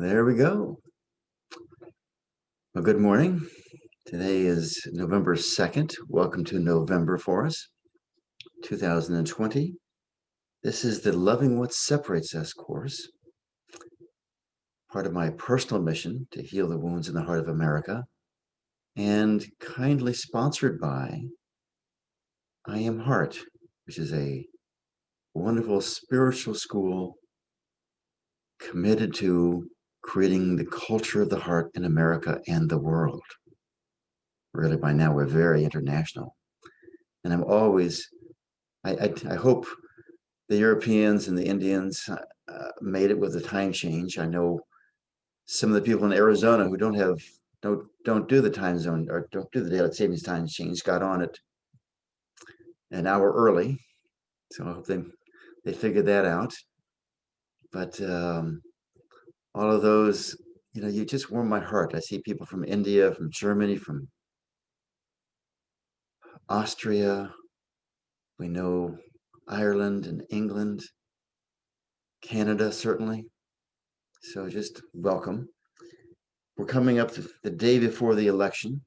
There we go. Well, good morning. Today is November 2nd. Welcome to November for us, 2020. This is the Loving What Separates Us course, part of my personal mission to heal the wounds in the heart of America, and kindly sponsored by I Am Heart, which is a wonderful spiritual school committed to creating the culture of the heart in America and the world. Really, by now, we're very international. And I'm always, I hope the Europeans and the Indians made it with the time change. I know some of the people in Arizona who don't do the time zone or don't do the daylight savings time change got on it an hour early. So I hope they figured that out. But all of those, you just warm my heart. I see people from India, from Germany, from Austria. We know Ireland and England, Canada, certainly. So just welcome. We're coming up to the day before the election.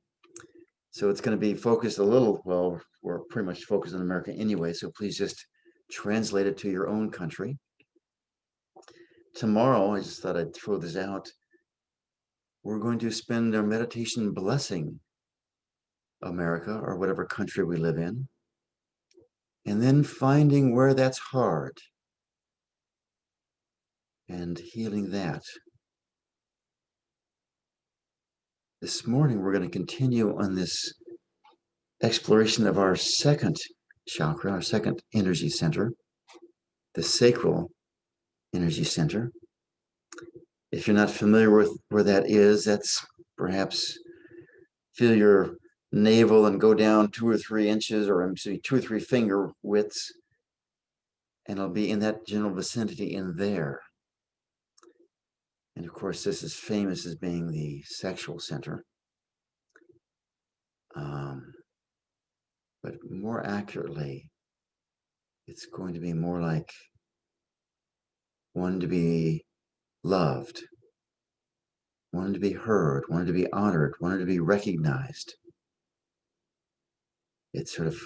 So it's going to be focused a little, well, we're pretty much focused on America anyway. So please just translate it to your own country. Tomorrow, I just thought I'd throw this out. We're going to spend our meditation blessing America or whatever country we live in, and then finding where that's hard and healing that. This morning, we're going to continue on this exploration of our second chakra, our second energy center, the Sacral Energy Center. If you're not familiar with where that is, that's perhaps feel your navel and go down 2 or 3 inches, or maybe 2 or 3 finger widths, and it'll be in that general vicinity in there. And of course, this is famous as being the sexual center. But more accurately, it's going to be more like one to be loved, one to be heard, one to be honored, one to be recognized. It's sort of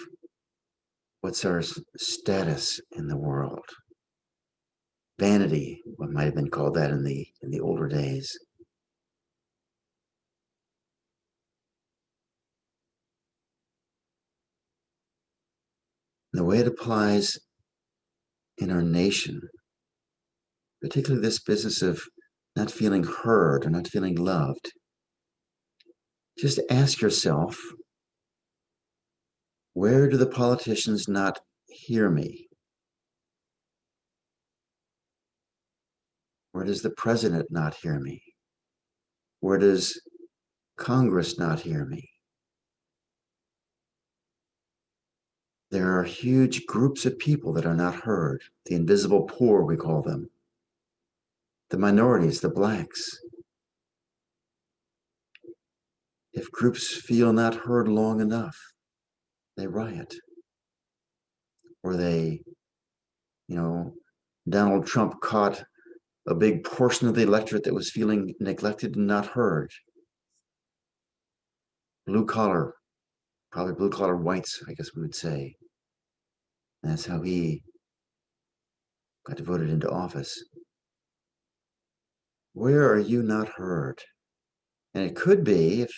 what's our status in the world? Vanity, what might have been called that in the older days. The way it applies in our nation, particularly this business of not feeling heard or not feeling loved, just ask yourself, where do the politicians not hear me? Where does the president not hear me? Where does Congress not hear me? There are huge groups of people that are not heard. The invisible poor, we call them. The minorities, the blacks. If groups feel not heard long enough, they riot. Or Donald Trump caught a big portion of the electorate that was feeling neglected and not heard. Blue collar, probably blue collar whites, I guess we would say. And that's how he got voted into office. Where are you not heard? And it could be, if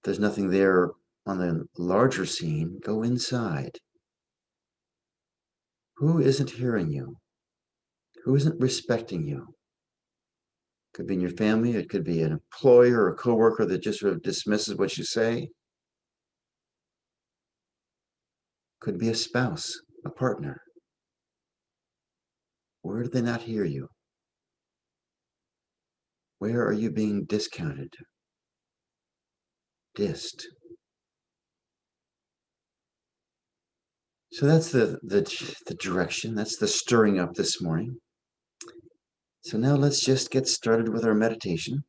there's nothing there on the larger scene, go inside. Who isn't hearing you? Who isn't respecting you? It could be in your family. It could be an employer or a coworker that just sort of dismisses what you say. Could be a spouse, a partner. Where do they not hear you? Where are you being discounted? Dissed? So that's the direction. That's the stirring up this morning. So now let's just get started with our meditation.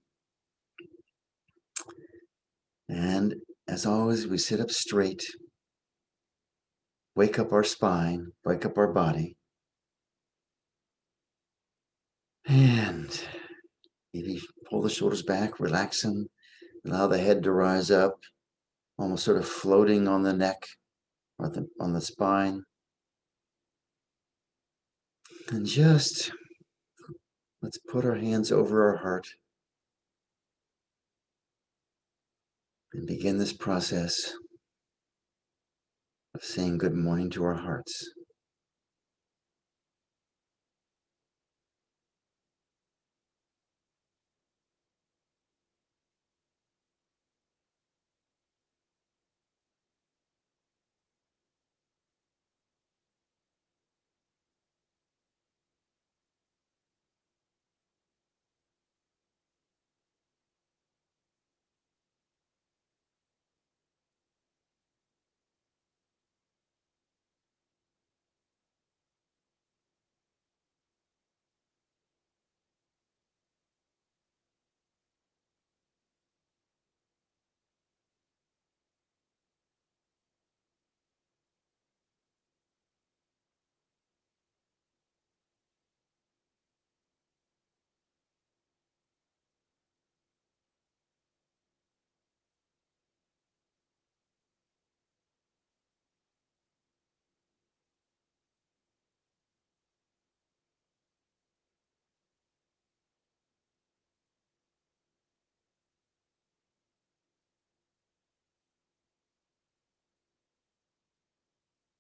And as always, we sit up straight, wake up our spine, wake up our body. And Maybe pull the shoulders back, relax them, allow the head to rise up, almost sort of floating on the neck or on the spine. And just let's put our hands over our heart and begin this process of saying good morning to our hearts.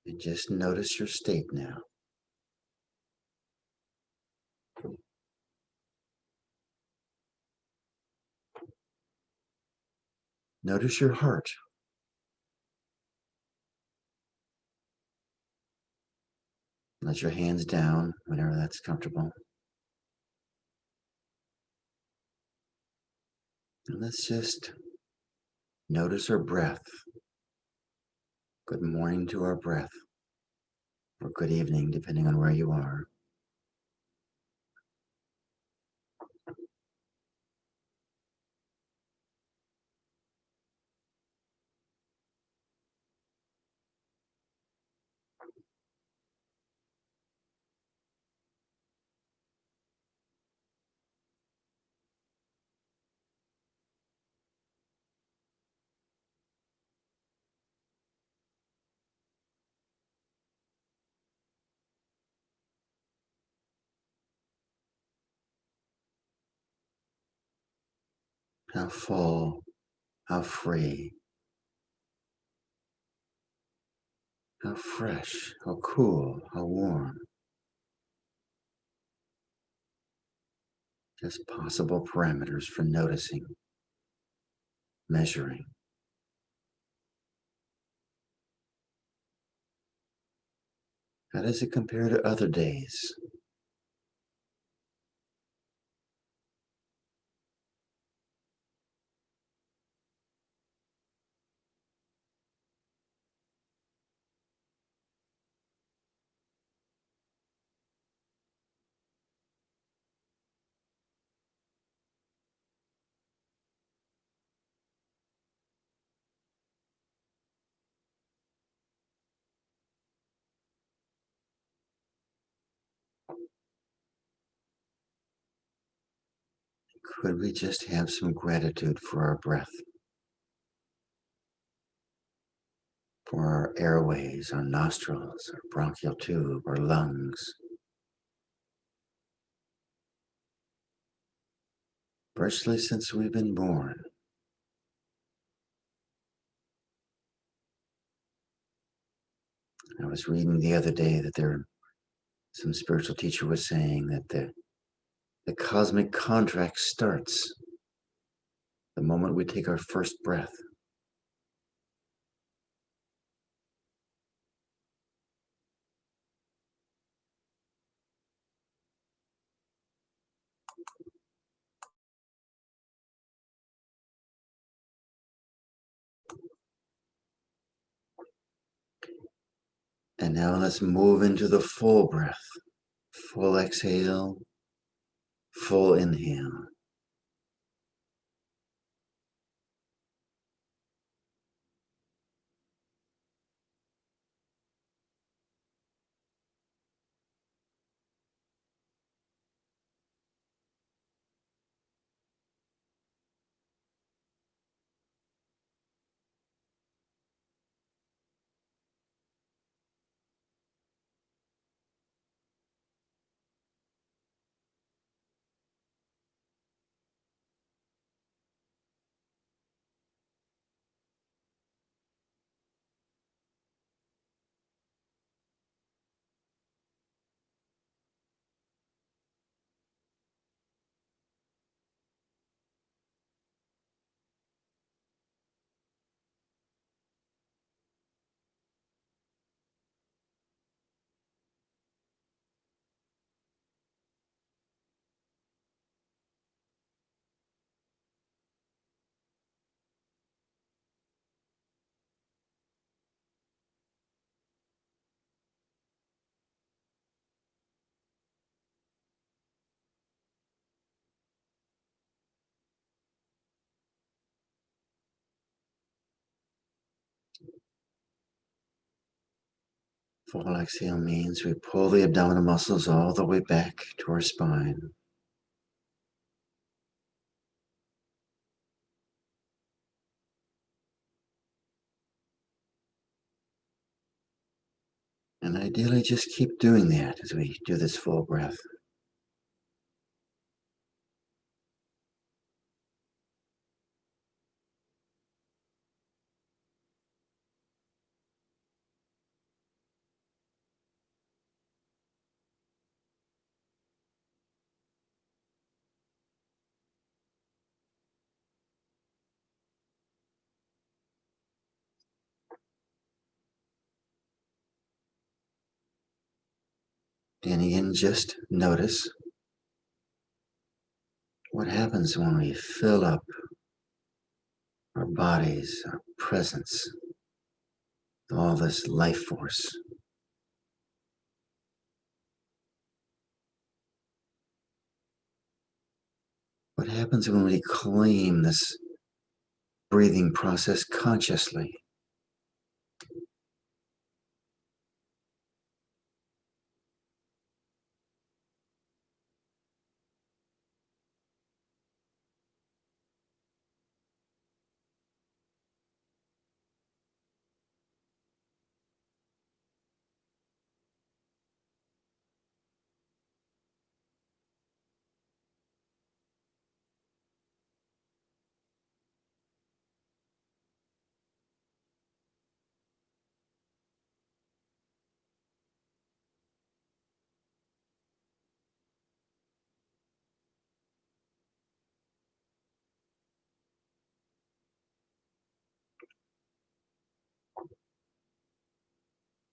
And just notice your state now. Notice your heart. Let your hands down whenever that's comfortable. And let's just notice our breath. Good morning to our breath, or good evening, depending on where you are. How full, how free, how fresh, how cool, how warm. Just possible parameters for noticing, measuring. How does it compare to other days? Could we just have some gratitude for our breath, for our airways, our nostrils, our bronchial tube, our lungs? Virtually since we've been born. I was reading the other day that some spiritual teacher was saying that the cosmic contract starts the moment we take our first breath. And now let's move into the full breath. Full exhale, full inhale. Full exhale means we pull the abdominal muscles all the way back to our spine. And ideally, just keep doing that as we do this full breath. And again, just notice what happens when we fill up our bodies, our presence, all this life force. What happens when we claim this breathing process consciously?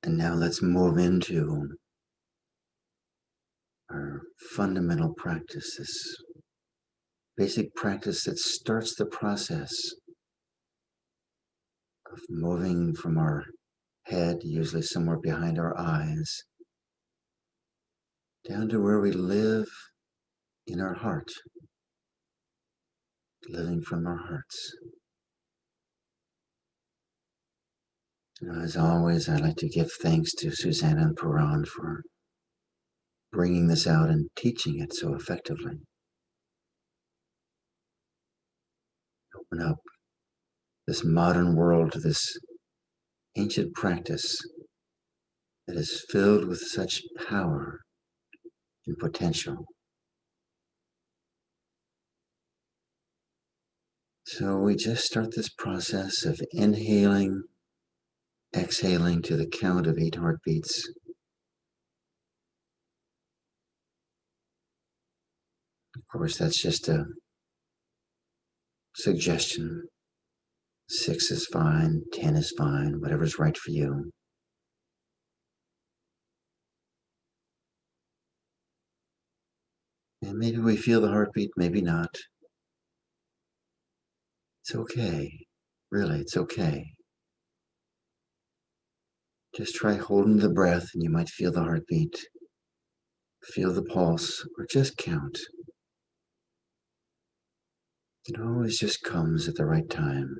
And now let's move into our fundamental practice, this basic practice that starts the process of moving from our head, usually somewhere behind our eyes, down to where we live in our heart, living from our hearts. As always, I'd like to give thanks to Susanna and Puran for bringing this out and teaching it so effectively. Open up this modern world to this ancient practice that is filled with such power and potential. So we just start this process of inhaling, exhaling to the count of 8 heartbeats. Of course, that's just a suggestion. 6 is fine, 10 is fine, whatever's right for you. And maybe we feel the heartbeat, maybe not. It's okay. Really, it's okay. Just try holding the breath and you might feel the heartbeat, feel the pulse, or just count. It always just comes at the right time.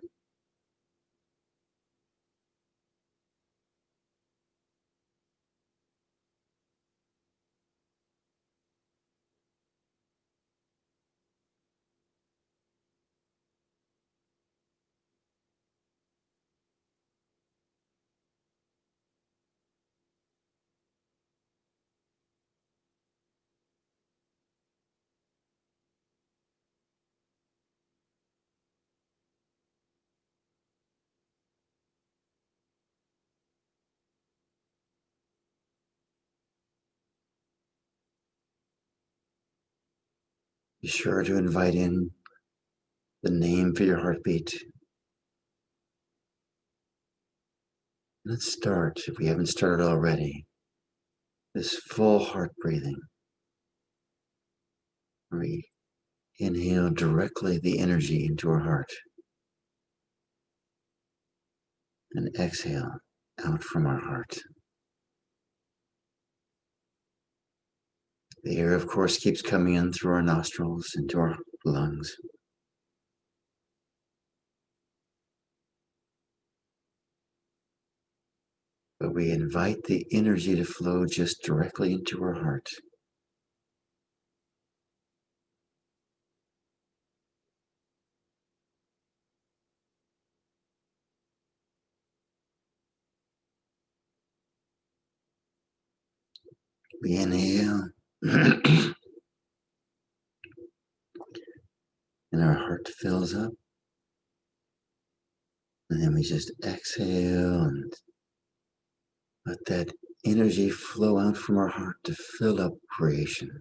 Be sure to invite in the name for your heartbeat. Let's start, if we haven't started already, this full heart breathing. We inhale directly the energy into our heart and exhale out from our heart. The air, of course, keeps coming in through our nostrils into our lungs. But we invite the energy to flow just directly into our heart. We inhale, and our heart fills up. And then we just exhale and let that energy flow out from our heart to fill up creation.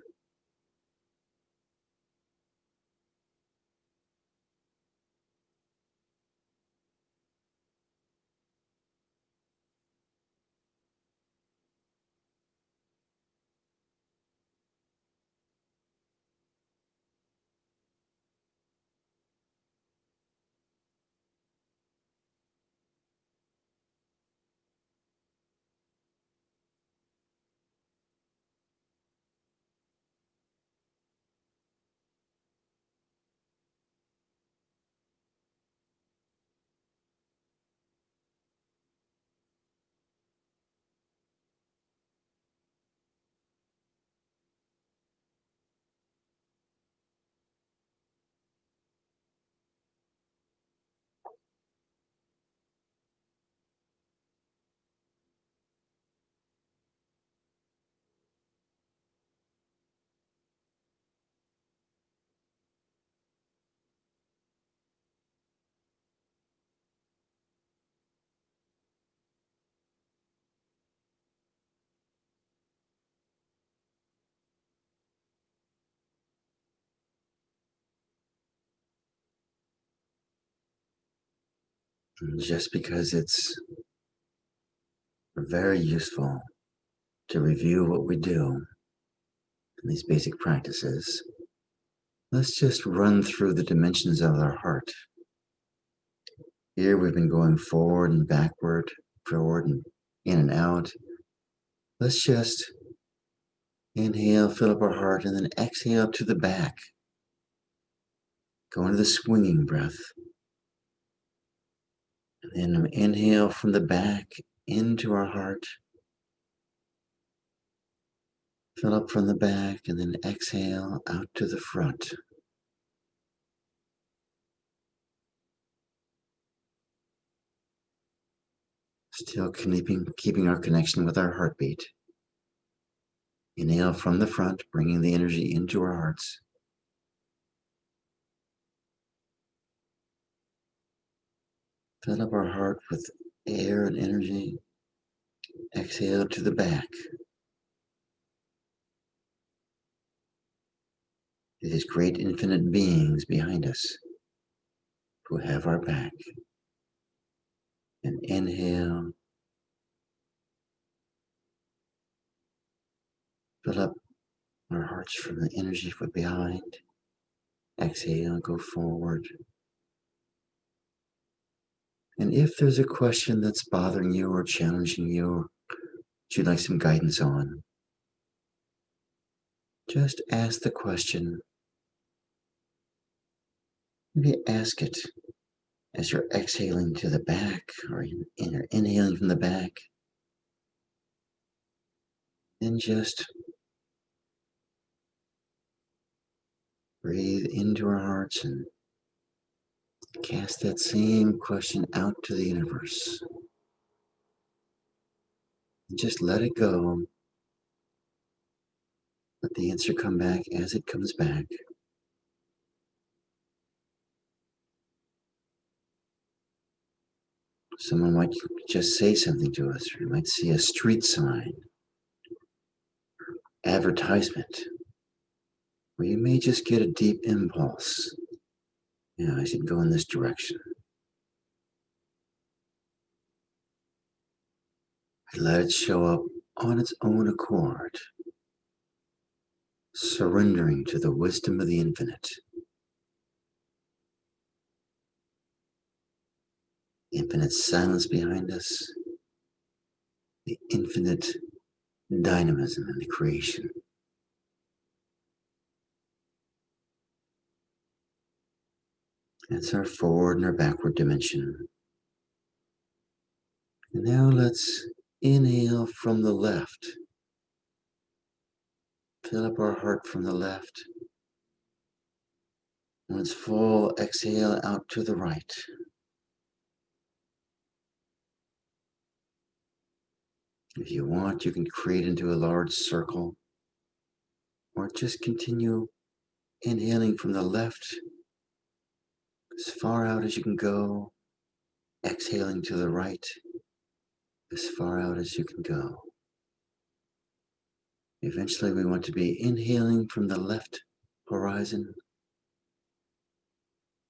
And just because it's very useful to review what we do in these basic practices, let's just run through the dimensions of our heart. Here we've been going forward and backward, forward and in and out. Let's just inhale, fill up our heart, and then exhale to the back. Go into the swinging breath. And then inhale from the back into our heart. Fill up from the back and then exhale out to the front. Still keeping our connection with our heartbeat. Inhale from the front, bringing the energy into our hearts. Fill up our heart with air and energy. Exhale to the back. These great infinite beings behind us who have our back. And inhale. Fill up our hearts from the energy from behind. Exhale, go forward. And if there's a question that's bothering you or challenging you, that you'd like some guidance on, just ask the question. Maybe ask it as you're exhaling to the back or you're inhaling from the back. Then just breathe into our hearts and cast that same question out to the universe. And just let it go. Let the answer come back as it comes back. Someone might just say something to us, or you might see a street sign, advertisement, or you may just get a deep impulse. Yeah, I should go in this direction. And let it show up on its own accord, surrendering to the wisdom of the infinite. The infinite silence behind us, the infinite dynamism in the creation. That's our forward and our backward dimension. And now let's inhale from the left. Fill up our heart from the left. When it's full, exhale out to the right. If you want, you can create into a large circle, or just continue inhaling from the left as far out as you can go, exhaling to the right as far out as you can go. Eventually, we want to be inhaling from the left horizon,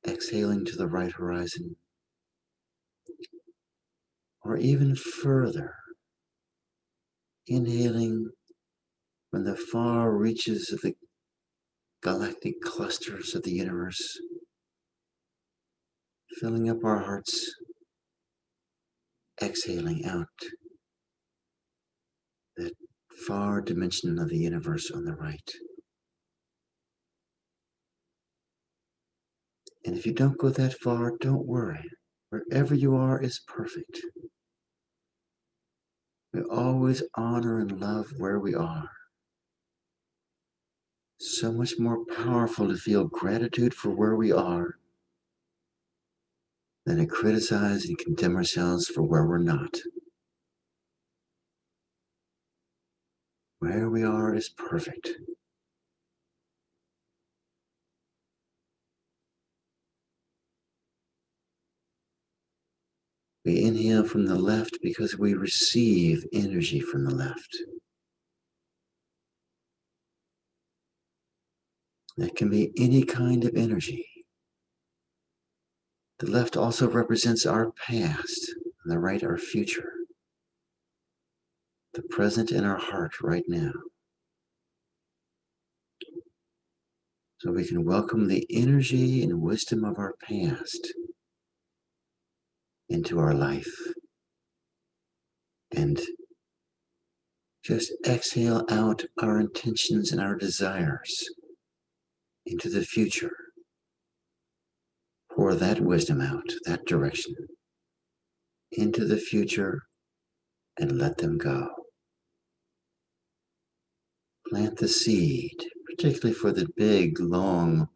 exhaling to the right horizon, or even further, inhaling from the far reaches of the galactic clusters of the universe, filling up our hearts, exhaling out that far dimension of the universe on the right. And if you don't go that far, don't worry. Wherever you are is perfect. We always honor and love where we are. So much more powerful to feel gratitude for where we are than to criticize and condemn ourselves for where we're not. Where we are is perfect. We inhale from the left because we receive energy from the left. That can be any kind of energy. The left also represents our past, and the right our future. The present in our heart right now. So we can welcome the energy and wisdom of our past into our life. And just exhale out our intentions and our desires into the future. Pour that wisdom out, that direction, into the future and let them go. Plant the seed, particularly for the big, long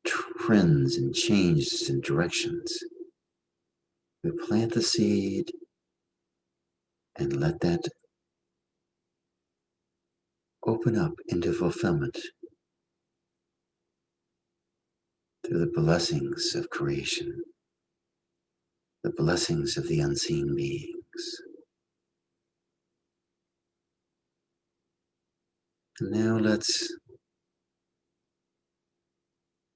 trends and changes and directions. We plant the seed and let that open up into fulfillment through the blessings of creation, the blessings of the unseen beings. And now let's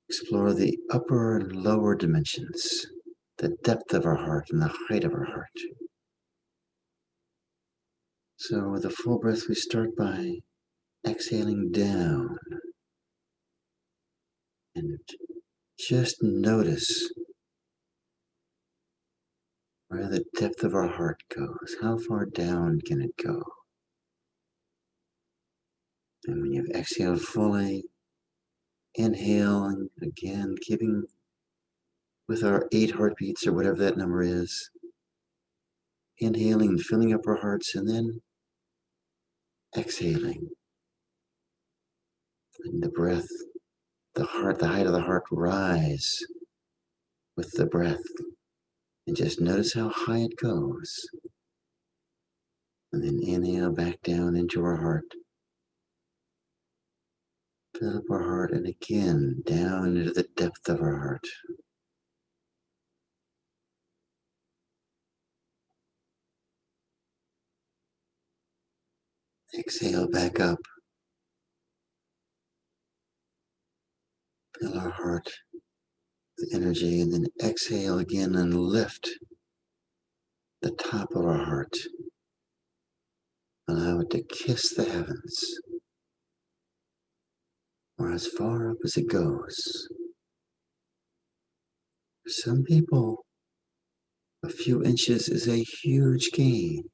explore the upper and lower dimensions, the depth of our heart and the height of our heart. So with a full breath, we start by exhaling down and just notice where the depth of our heart goes. How far down can it go? And when you've exhaled fully, inhale again, keeping with our 8 heartbeats or whatever that number is. Inhaling and filling up our hearts, and then exhaling. And the breath, the heart, the height of the heart rise with the breath. And just notice how high it goes. And then inhale back down into our heart. Fill up our heart, and again down into the depth of our heart. Exhale back up. Fill our heart with energy, and then exhale again and lift the top of our heart. Allow it to kiss the heavens, or as far up as it goes. For some people, a few inches is a huge gain.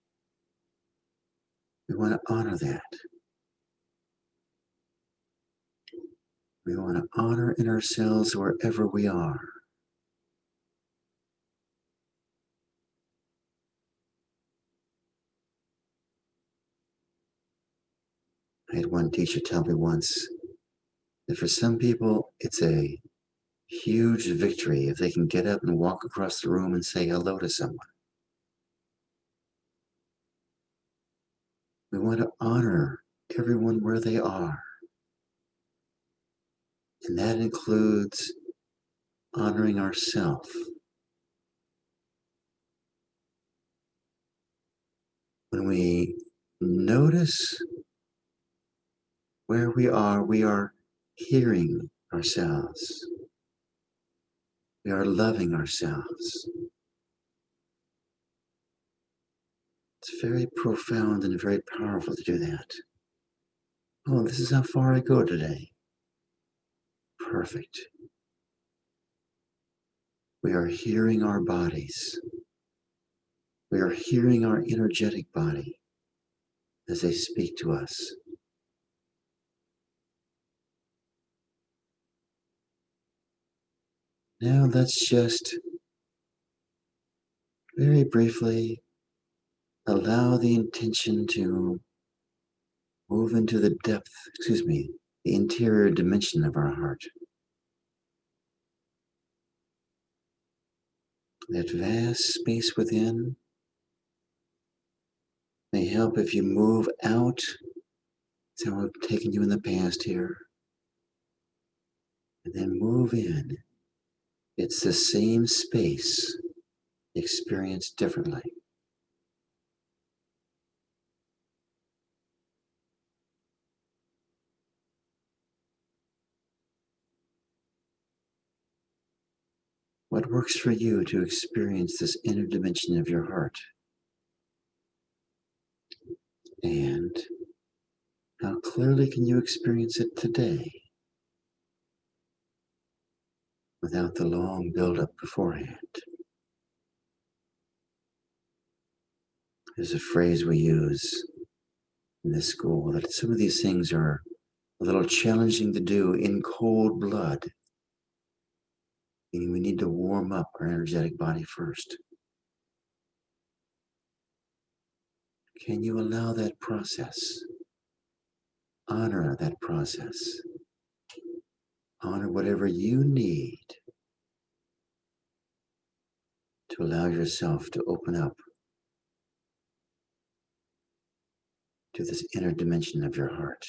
We want to honor that. We want to honor in ourselves wherever we are. one teacher tell me once that for some people, it's a huge victory if they can get up and walk across the room and say hello to someone. We want to honor everyone where they are. And that includes honoring ourselves. When we notice where we are hearing ourselves. We are loving ourselves. It's very profound and very powerful to do that. Oh, this is how far I go today. Perfect. We are hearing our bodies. We are hearing our energetic body as they speak to us. Now let's just very briefly allow the intention to move into the depth, the interior dimension of our heart. That vast space within may help if you move out. That's how I've taken you in the past here. And then move in. It's the same space, experienced differently. What works for you to experience this inner dimension of your heart? And how clearly can you experience it today without the long build-up beforehand? There's a phrase we use in this school that some of these things are a little challenging to do in cold blood, meaning we need to warm up our energetic body first. Can you allow that process? Honor that process. Honor whatever you need to allow yourself to open up to this inner dimension of your heart.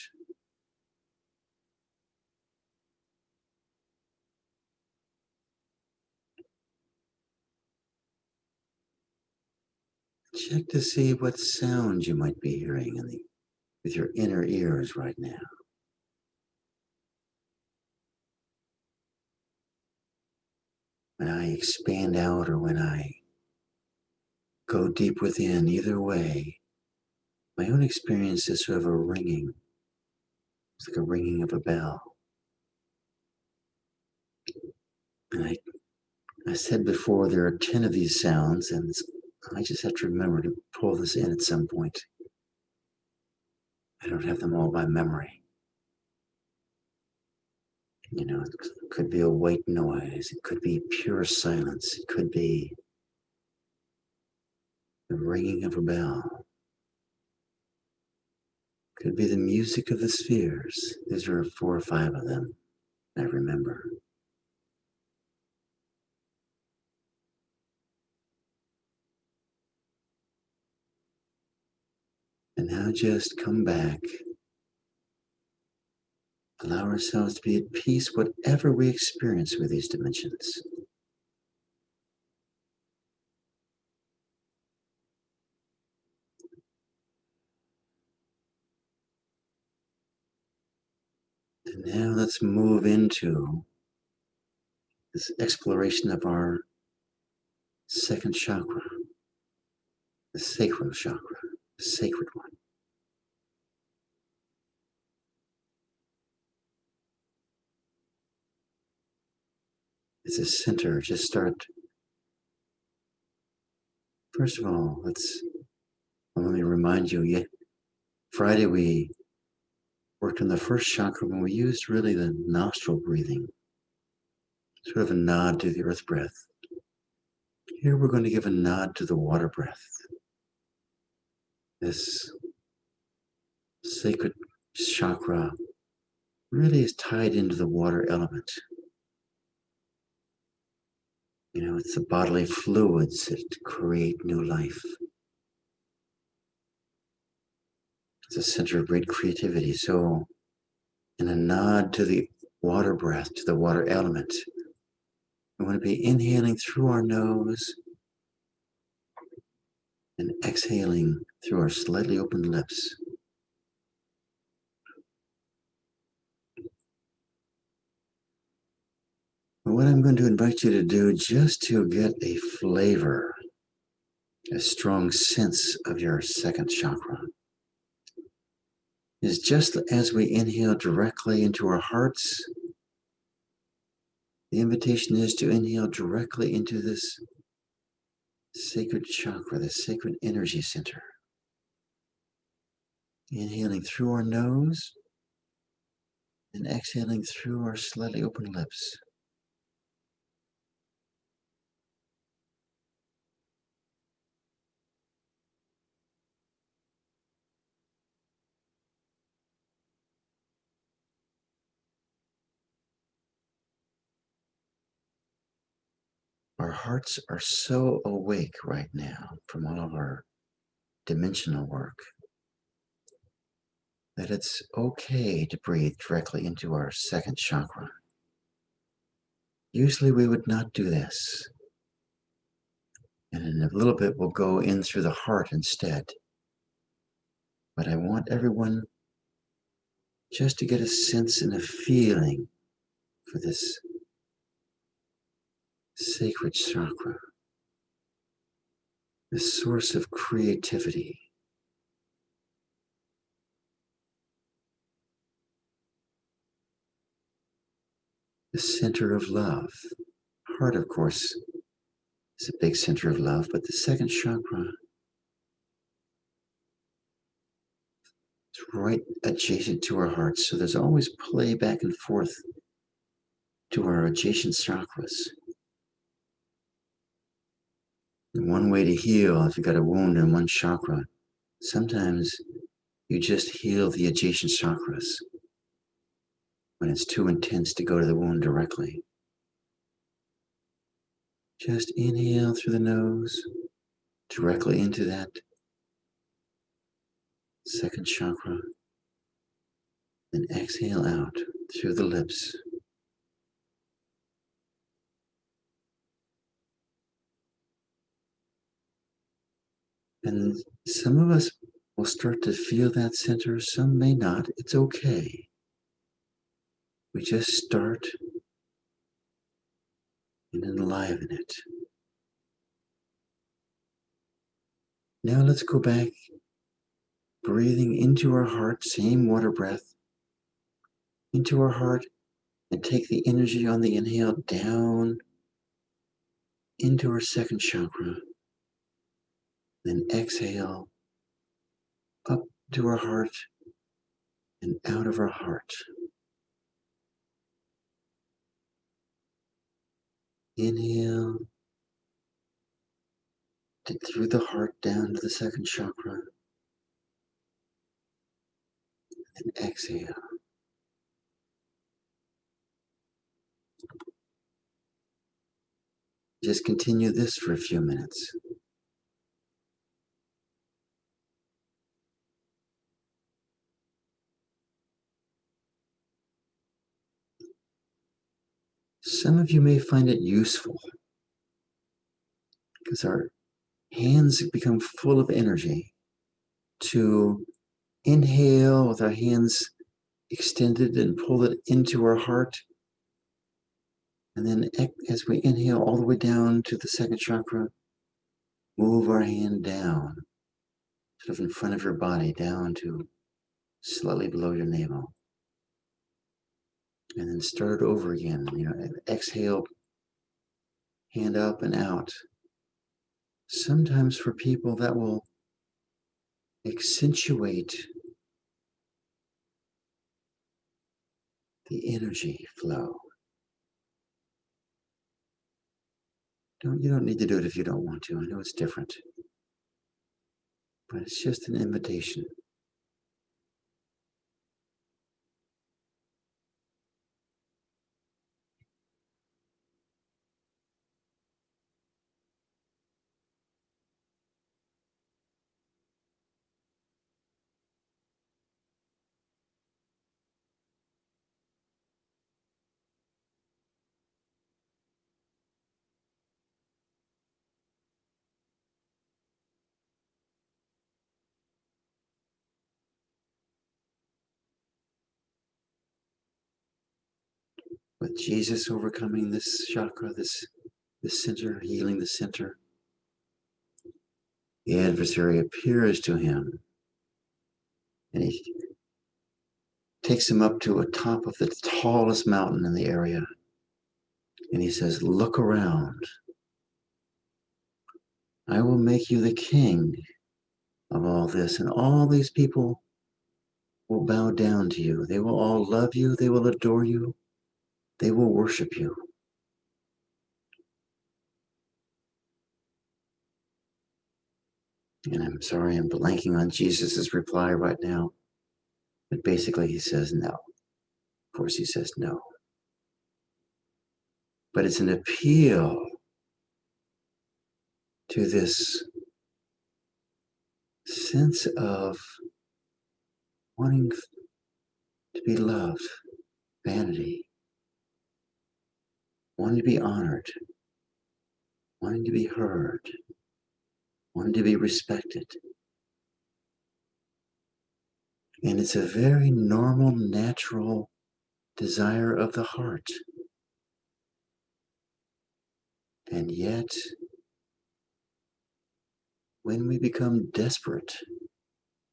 Check to see what sounds you might be hearing with your inner ears right now. When I expand out or when I go deep within, either way, my own experience is sort of a ringing. It's like a ringing of a bell. And I said before, there are 10 of these sounds, and I just have to remember to pull this in at some point. I don't have them all by memory. You know, it could be a white noise. It could be pure silence. It could be the ringing of a bell. It could be the music of the spheres. These are 4 or 5 of them I remember. And now just come back. Allow ourselves to be at peace whatever we experience with these dimensions. And now let's move into this exploration of our second chakra, the sacral chakra, the sacred one. It's a center. Just start. First of all, let me remind you, Friday we worked on the first chakra when we used really the nostril breathing, sort of a nod to the earth breath. Here we're going to give a nod to the water breath. This sacred chakra really is tied into the water element. It's the bodily fluids that create new life. It's a center of great creativity. So, in a nod to the water breath, to the water element, we want to be inhaling through our nose and exhaling through our slightly opened lips. But what I'm going to invite you to do, just to get a flavor, a strong sense of your second chakra, is just as we inhale directly into our hearts, the invitation is to inhale directly into this sacred chakra, this sacred energy center. Inhaling through our nose and exhaling through our slightly open lips. Our hearts are so awake right now from all of our dimensional work that it's okay to breathe directly into our second chakra. Usually we would not do this. And in a little bit, we'll go in through the heart instead. But I want everyone just to get a sense and a feeling for this sacred chakra, this source of creativity. The center of love. Heart, of course, is a big center of love, but the second chakra is right adjacent to our heart. So there's always play back and forth to our adjacent chakras. And one way to heal, if you've got a wound in one chakra, sometimes you just heal the adjacent chakras when it's too intense to go to the wound directly. Just inhale through the nose, directly into that second chakra, then exhale out through the lips. And some of us will start to feel that center, some may not. It's okay. We just start and enliven it. Now let's go back, breathing into our heart, same water breath, into our heart, and take the energy on the inhale down into our second chakra. Then exhale up to our heart and out of our heart. Inhale through the heart down to the second chakra. And exhale. Just continue this for a few minutes. Some of you may find it useful because our hands become full of energy to inhale with our hands extended and pull it into our heart. And then as we inhale all the way down to the second chakra, move our hand down, sort of in front of your body, down to slightly below your navel. And then start over again. Exhale, hand up and out. Sometimes for people that will accentuate the energy flow. You don't need to do it if you don't want to. I know it's different. But it's just an invitation. with Jesus overcoming this chakra, this center, healing the center, the adversary appears to him and he takes him up to a top of the tallest mountain in the area. And he says, look around. I will make you the king of all this. And all these people will bow down to you. They will all love you. They will adore you. They will worship you. And I'm sorry, I'm blanking on Jesus's reply right now. But basically he says no. Of course he says no. But it's an appeal to this sense of wanting to be loved, vanity, wanting to be honored, wanting to be heard, wanting to be respected. And it's a very normal, natural desire of the heart. And yet, when we become desperate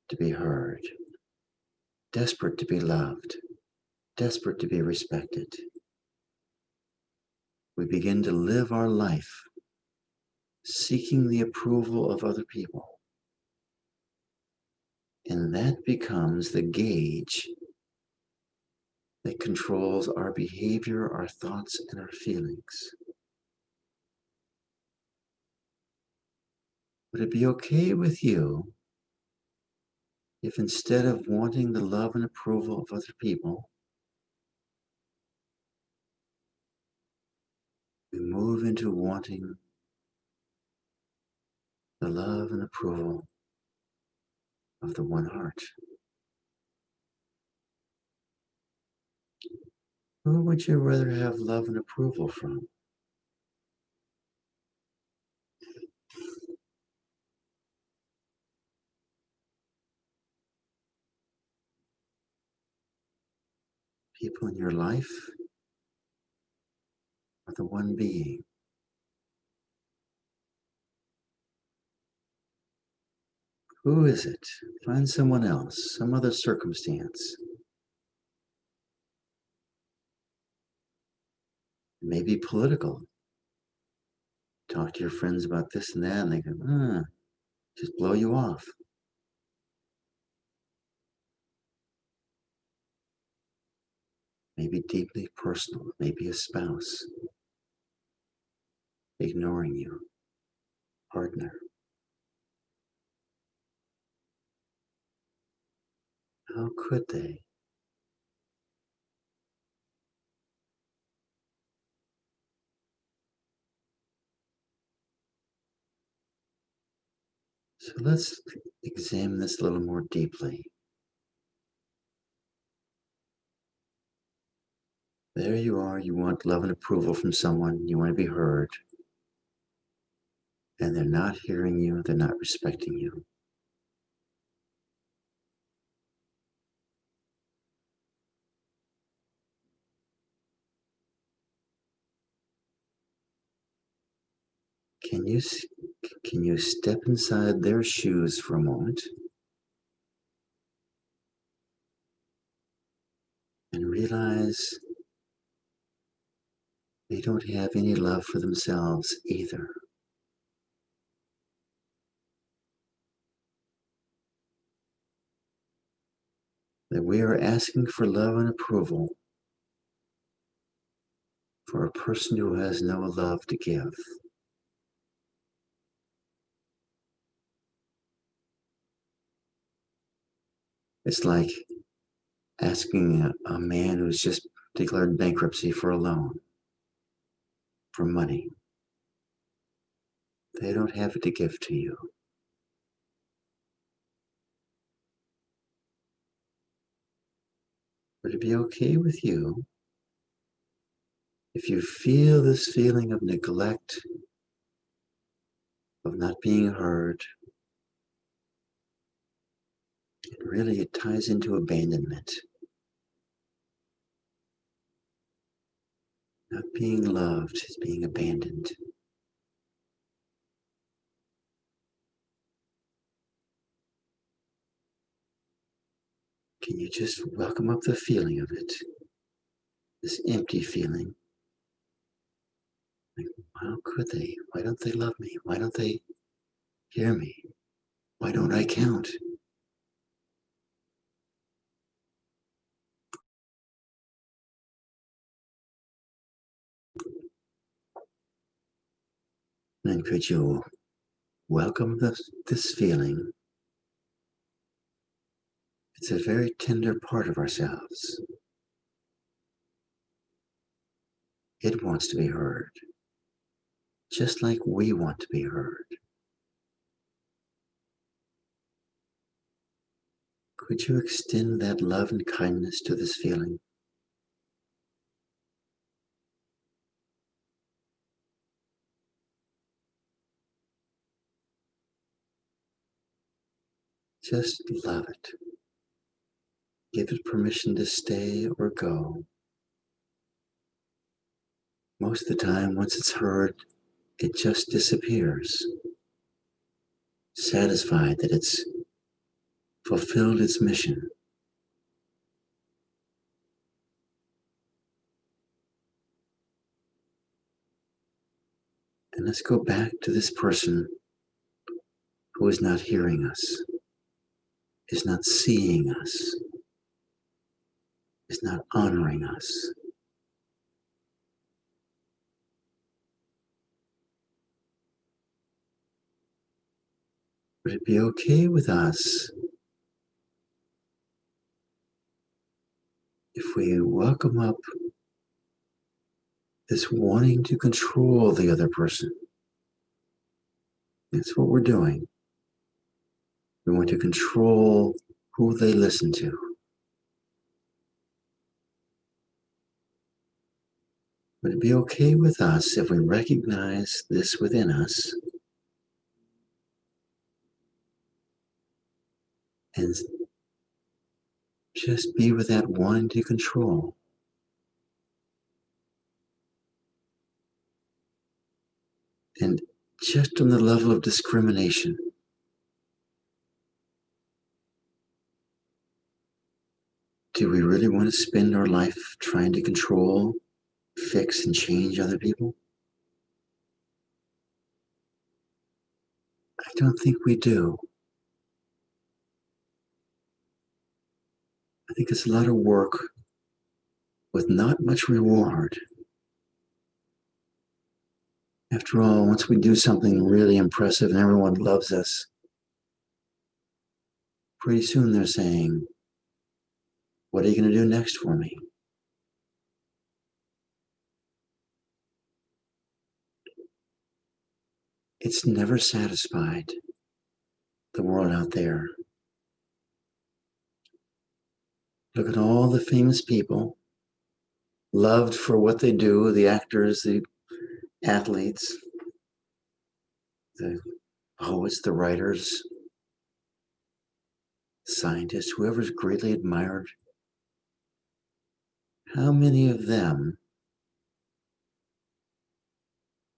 to be heard, desperate to be loved, desperate to be respected, we begin to live our life seeking the approval of other people. And that becomes the gauge that controls our behavior, our thoughts, and our feelings. Would it be okay with you if instead of wanting the love and approval of other people, we move into wanting the love and approval of the one heart? Who would you rather have love and approval from? People in your life or the one being? Who is it? Find someone else, some other circumstance. Maybe political. Talk to your friends about this and that, and they go, just blow you off. Maybe deeply personal, maybe a spouse, ignoring you, partner. How could they? So let's examine this a little more deeply. There you are, you want love and approval from someone, you want to be heard, and they're not hearing you, they're not respecting you. Can you step inside their shoes for a moment and realize they don't have any love for themselves either? That we are asking for love and approval for a person who has no love to give. It's like asking a man who's just declared bankruptcy for a loan, for money. They don't have it to give to you. Would it be okay with you if you feel this feeling of neglect, of not being heard? Really, it ties into abandonment. Not being loved is being abandoned. Can you just welcome up the feeling of it? This empty feeling. Like, how could they? Why don't they love me? Why don't they hear me? Why don't I count? And could you welcome this feeling? It's a very tender part of ourselves. It wants to be heard, just like we want to be heard. Could you extend that love and kindness to this feeling? Just love it. Give it permission to stay or go. Most of the time, once it's heard, it just disappears, satisfied that it's fulfilled its mission. And let's go back to this person who is not hearing us, is not seeing us, is not honoring us. Would it be okay with us if we welcome up this wanting to control the other person? That's what we're doing. We want to control who they listen to. Would it be okay with us if we recognize this within us and just be with that wanting to control? And just on the level of discrimination, do we really want to spend our life trying to control, fix, and change other people? I don't think we do. I think it's a lot of work with not much reward. After all, once we do something really impressive and everyone loves us, pretty soon they're saying, "What are you going to do next for me?" It's never satisfied, the world out there. Look at all the famous people, loved for what they do, the actors, the athletes, the poets, the writers, scientists, whoever's greatly admired. How many of them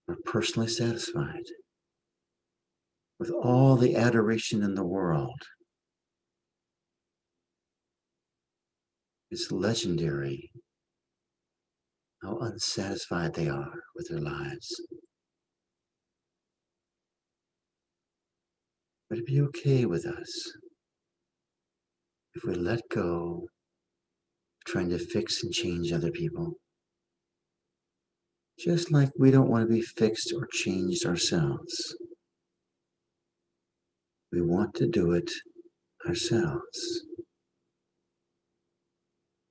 are personally satisfied with all the adoration in the world? It's legendary how unsatisfied they are with their lives. Would it be okay with us if we let go of trying to fix and change other people? Just like we don't want to be fixed or changed ourselves. We want to do it ourselves.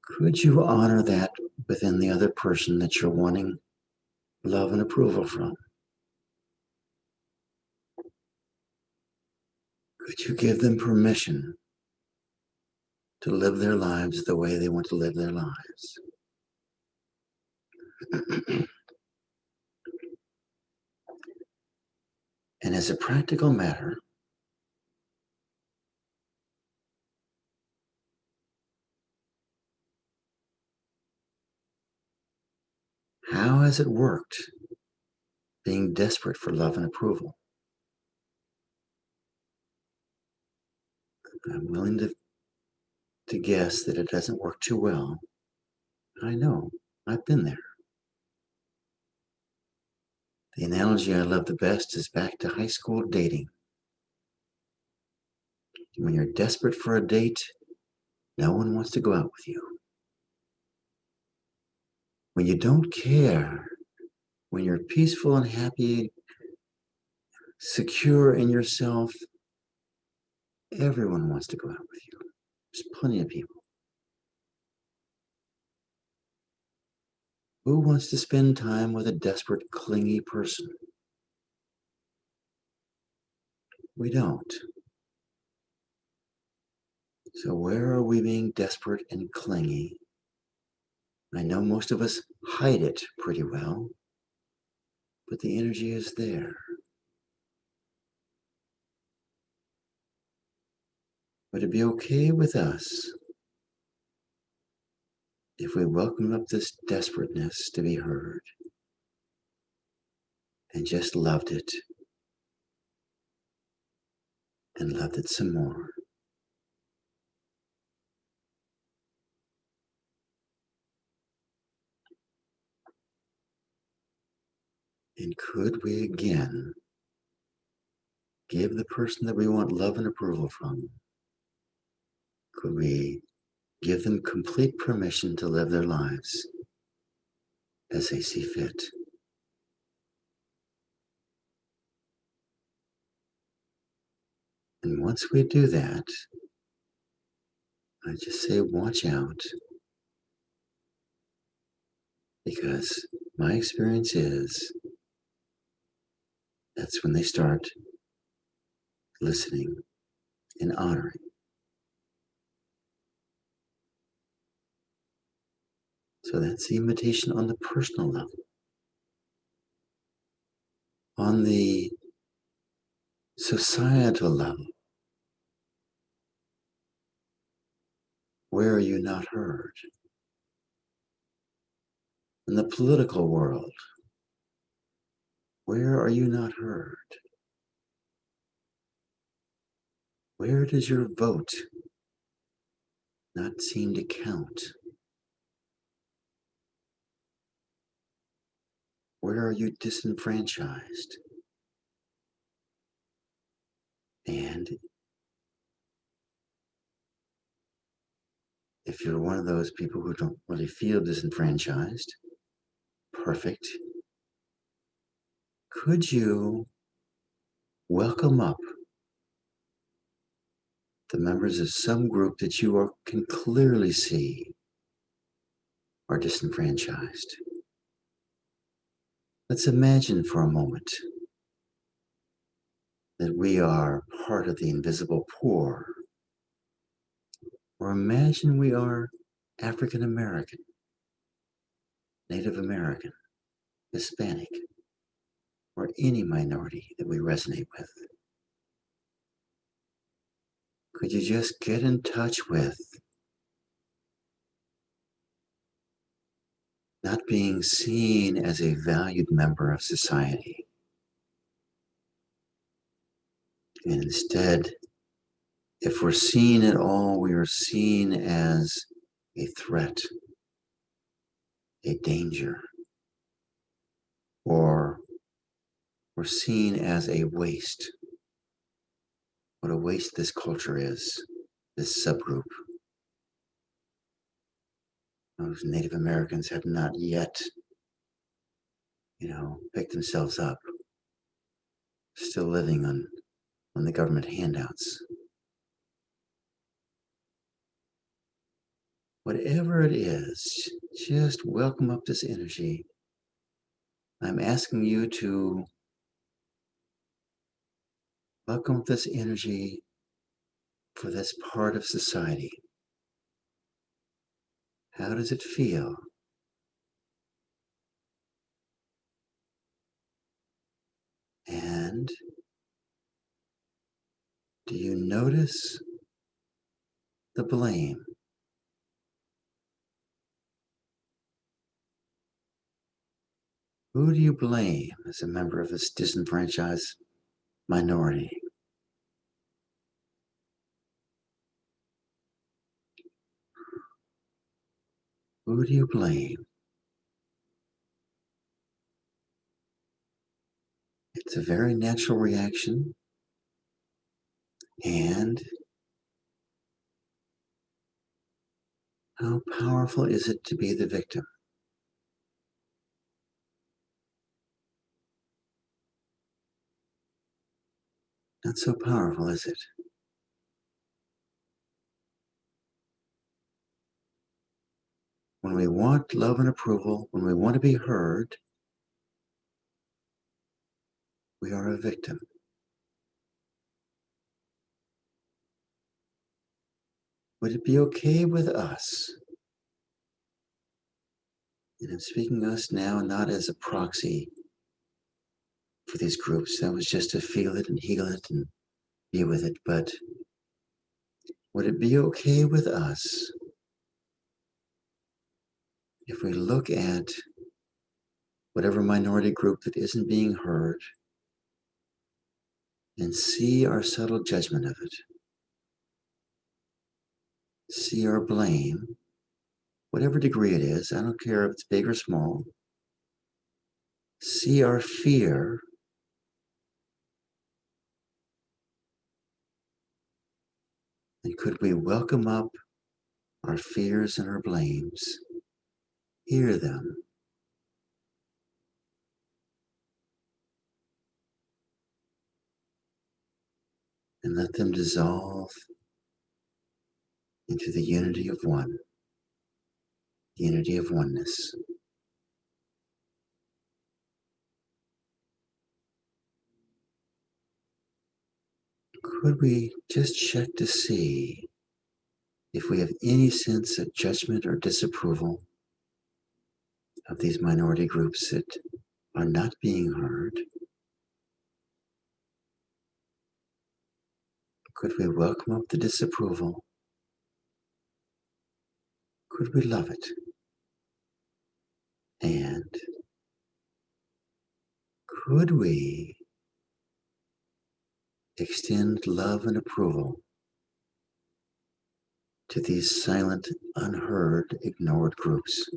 Could you honor that within the other person that you're wanting love and approval from? Could you give them permission to live their lives the way they want to live their lives? And as a practical matter, How has it worked, being desperate for love and approval? I'm willing to guess that it doesn't work too well. I know, I've been there. The analogy I love the best is back to high school dating. When you're desperate for a date, no one wants to go out with you. When you don't care, when you're peaceful and happy, secure in yourself, everyone wants to go out with you. There's plenty of people. Who wants to spend time with a desperate, clingy person? We don't. So where are we being desperate and clingy? I know most of us hide it pretty well, but the energy is there. Would it be okay with us if we welcomed up this desperateness to be heard and just loved it and loved it some more? And could we again give the person that we want love and approval from, could we give them complete permission to live their lives as they see fit? And once we do that, I just say, watch out, because my experience is that's when they start listening and honoring. So that's the invitation on the personal level. On the societal level, where are you not heard? In the political world, where are you not heard? Where does your vote not seem to count? Where are you disenfranchised? And if you're one of those people who don't really feel disenfranchised, perfect. Could you welcome up the members of some group that can clearly see are disenfranchised? Let's imagine for a moment that we are part of the invisible poor, or imagine we are African American, Native American, Hispanic, or any minority that we resonate with. Could you just get in touch with not being seen as a valued member of society, and instead, if we're seen at all, we are seen as a threat, a danger, or we're seen as a waste. What a waste this culture is, this subgroup. Those Native Americans have not yet, picked themselves up, still living on the government handouts. Whatever it is, just welcome up this energy. I'm asking you to welcome this energy for this part of society. How does it feel? And do you notice the blame? Who do you blame as a member of this disenfranchised minority? Who do you blame? It's a very natural reaction, and how powerful is it to be the victim? Not so powerful, is it? When we want love and approval, when we want to be heard, we are a victim. Would it be okay with us? And I'm speaking us now not as a proxy for these groups. That was just to feel it and heal it and be with it. But would it be okay with us if we look at whatever minority group that isn't being heard and see our subtle judgment of it? See our blame, whatever degree it is, I don't care if it's big or small. See our fear, and could we welcome up our fears and our blames, hear them, and let them dissolve into the unity of one, the unity of oneness. Could we just check to see if we have any sense of judgment or disapproval of these minority groups that are not being heard? Could we welcome up the disapproval? Could we love it? And could we extend love and approval to these silent, unheard, ignored groups?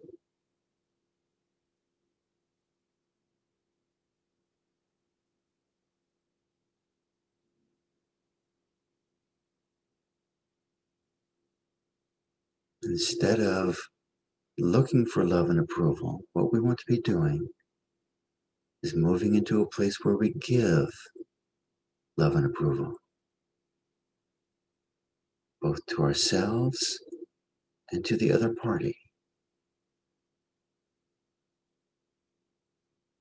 Instead of looking for love and approval, what we want to be doing is moving into a place where we give love and approval, both to ourselves and to the other party.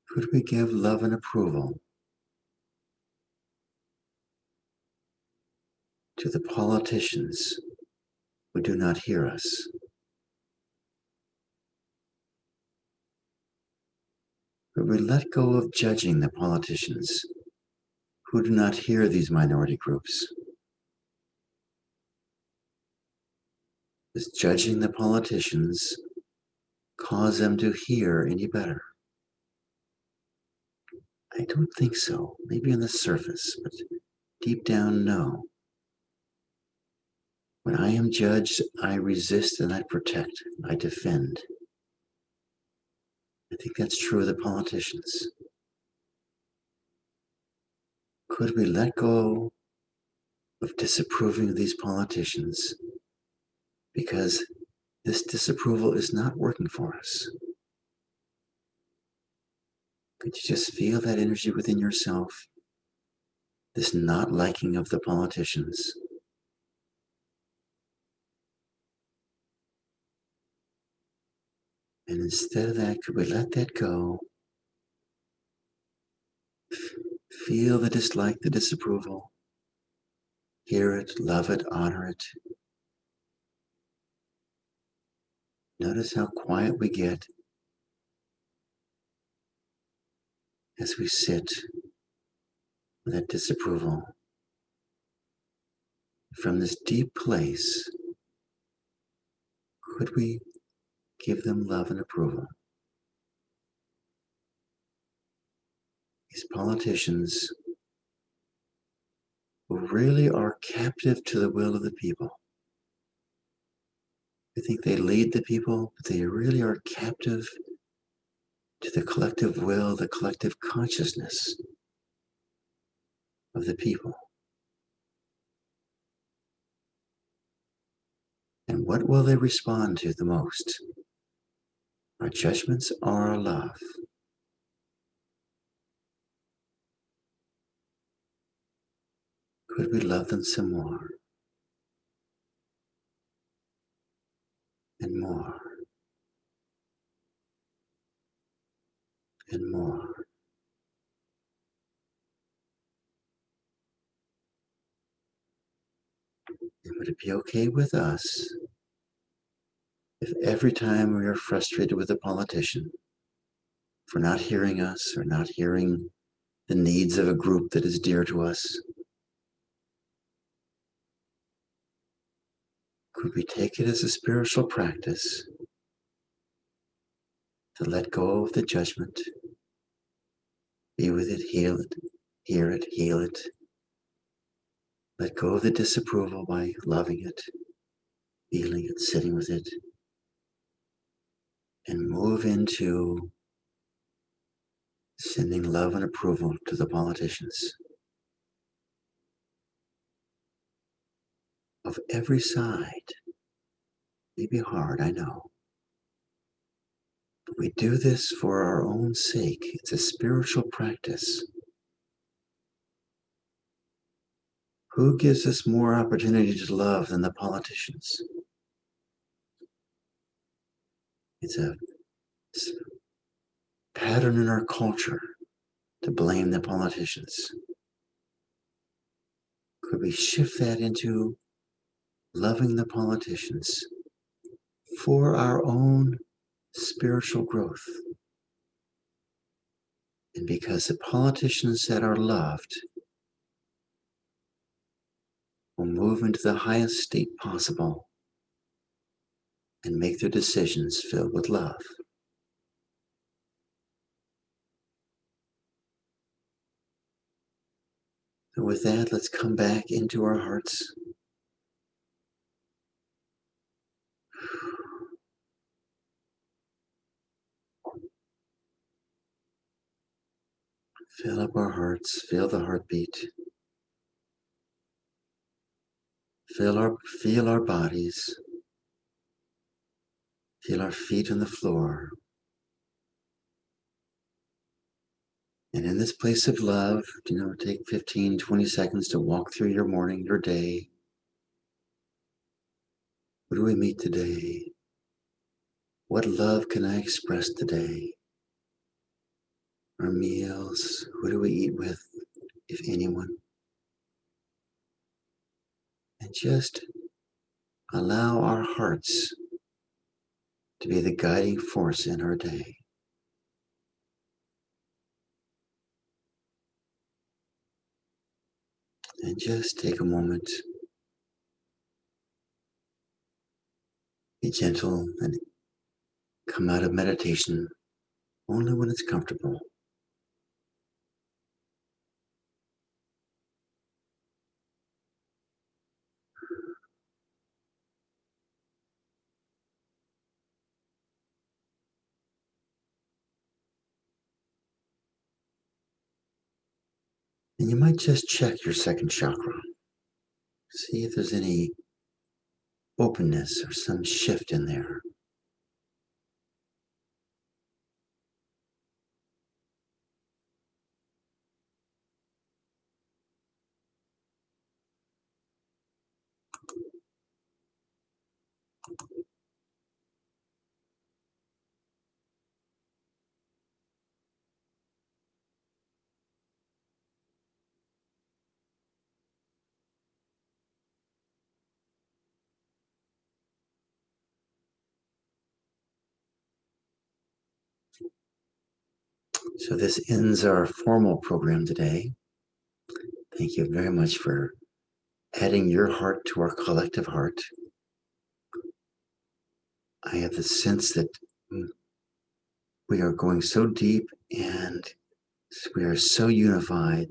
Could we give love and approval to the politicians who do not hear us? Could we let go of judging the politicians who do not hear these minority groups? Does judging the politicians cause them to hear any better? I don't think so. Maybe on the surface, but deep down, no. When I am judged, I resist and I protect, I defend. I think that's true of the politicians. Could we let go of disapproving of these politicians because this disapproval is not working for us? Could you just feel that energy within yourself? This not liking of the politicians. And instead of that, could we let that go? Feel the dislike, the disapproval. Hear it, love it, honor it. Notice how quiet we get as we sit with that disapproval. From this deep place, could we give them love and approval? these politicians who really are captive to the will of the people. I think they lead the people, but they really are captive to the collective will, the collective consciousness of the people. And what will they respond to the most? Our judgments or our love? Could we love them some more and more and more? And would it be okay with us if every time we are frustrated with a politician for not hearing us or not hearing the needs of a group that is dear to us, could we take it as a spiritual practice to let go of the judgment, be with it, heal it, hear it, heal it, let go of the disapproval by loving it, feeling it, sitting with it, and move into sending love and approval to the politicians of every side. May be hard, I know. But we do this for our own sake. It's a spiritual practice. Who gives us more opportunity to love than the politicians? It's a pattern in our culture to blame the politicians. Could we shift that into loving the politicians for our own spiritual growth? And because the politicians that are loved will move into the highest state possible and make their decisions filled with love. So with that, let's come back into our hearts. Fill up our hearts, feel the heartbeat. Feel our bodies. Feel our feet on the floor. And in this place of love, take 15, 20 seconds to walk through your morning, your day. Who do we meet today? What love can I express today? Our meals, who do we eat with, if anyone? And just allow our hearts to be the guiding force in our day. And just take a moment, be gentle, and come out of meditation only when it's comfortable. And you might just check your second chakra. See if there's any openness or some shift in there. So this ends our formal program today. Thank you very much for adding your heart to our collective heart. I have the sense that we are going so deep and So we are so unified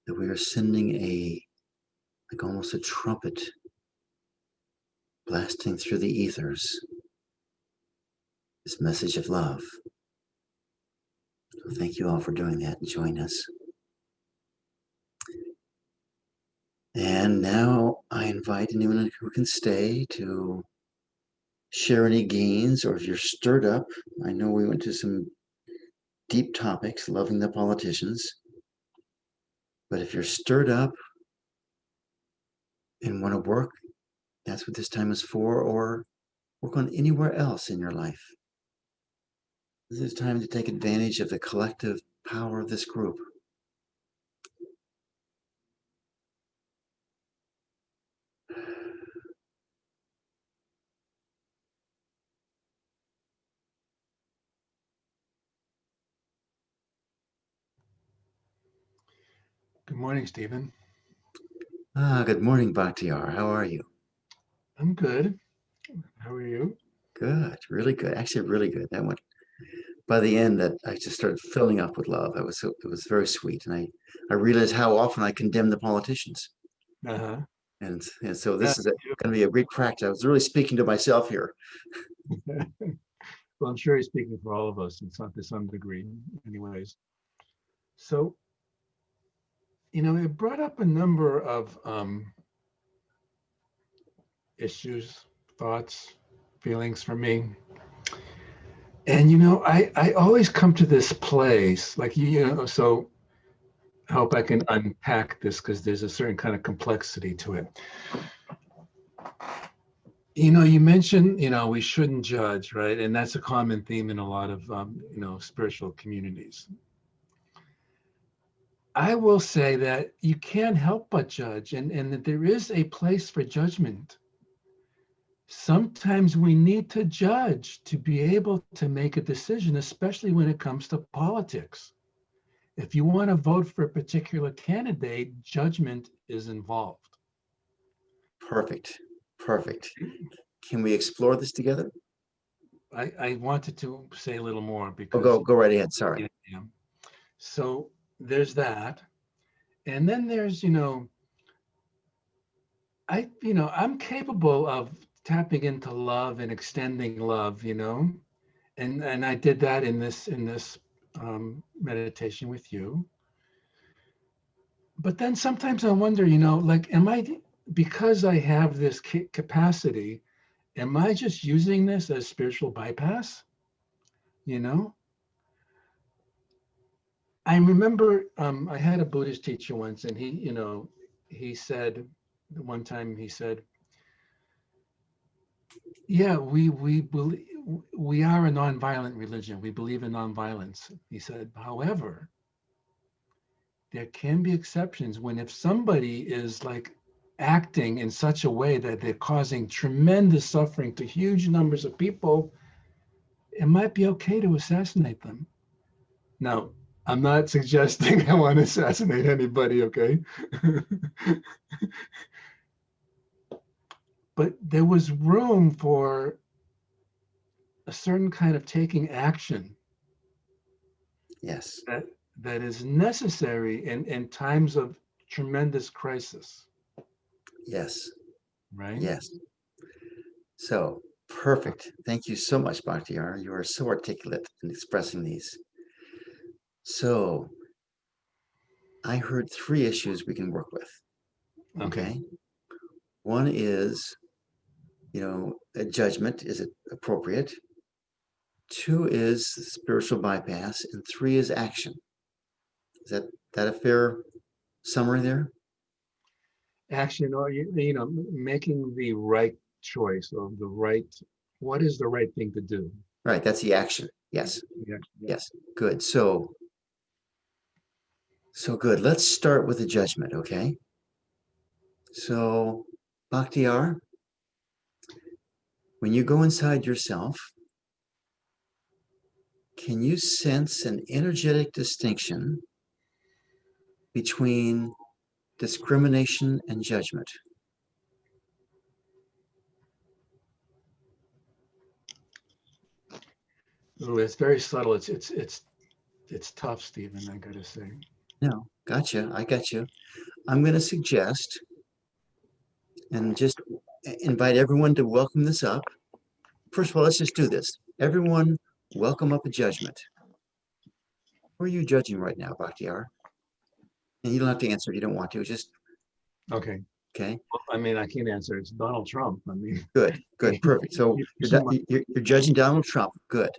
that we are sending like almost a trumpet blasting through the ethers, this message of love. So thank you all for doing that and joining us. And now I invite anyone who can stay to share any gains, or if you're stirred up. I know we went to some deep topics, loving the politicians, but if you're stirred up and want to work, that's what this time is for, or work on anywhere else in your life. This is time to take advantage of the collective power of this group. Good morning, Stephen. Good morning, Bakhtiar. How are you? I'm good. How are you? Good, really good. Actually, really good. That went by the end. That I just started filling up with love. It was very sweet, and I realized how often I condemn the politicians, Uh-huh. and so Yeah, this is going to be a great practice. I was really speaking to myself here. well, I'm sure he's speaking for all of us, and some to some degree, anyways. So, it brought up a number of issues, thoughts, feelings for me. And I always come to this place, like so I hope I can unpack this because there's a certain kind of complexity to it. You mentioned, we shouldn't judge, right? And that's a common theme in a lot of, spiritual communities. I will say that you can't help but judge, and that there is a place for judgment. Sometimes we need to judge to be able to make a decision, especially when it comes to politics. If you want to vote for a particular candidate, judgment is involved. Perfect, perfect. Can we explore this together? I wanted to say a little more Oh, because, go right ahead. Sorry. yeah. So there's that. And then there's, I'm capable of tapping into love and extending love, and I did that in this meditation with you. But then sometimes I wonder, like, because I have this capacity, am I just using this as spiritual bypass? You know, I remember I had a Buddhist teacher once, and he said one time he said, "Yeah, we believe we are a nonviolent religion. We believe in nonviolence." He said, "However, there can be exceptions when if somebody is like acting in such a way that they're causing tremendous suffering to huge numbers of people, it might be okay to assassinate them." Now, I'm not suggesting I want to assassinate anybody, okay? But there was room for a certain kind of taking action Yes, that that is necessary in times of tremendous crisis, yes, right? yes. So perfect. Thank you so much, Bakhtiar. You are so articulate in expressing these. So I heard three issues we can work with. Okay. Okay. One is, a judgment. Is it appropriate? Two is spiritual bypass, and three is action. Is that a fair summary there? Action, or making the right choice, or what is the right thing to do? Right, that's the action. Yes, Yeah, yeah. yes. Good. So good. Let's start with the judgment, okay? So, Bakhtiar, when you go inside yourself, can you sense an energetic distinction between discrimination and judgment? Ooh, it's very subtle. It's it's tough, Stephen, I gotta say. No, gotcha. I got you. I'm going to suggest and just invite everyone to welcome this up. First of all, let's just do this. Everyone, welcome up a judgment. Who are you judging right now, Bakhtiar? And you don't have to answer if you don't want to. Just Okay. okay. Well, I mean, I can't answer. It's Donald Trump. I mean, Good, perfect. So you're judging Donald Trump. Good.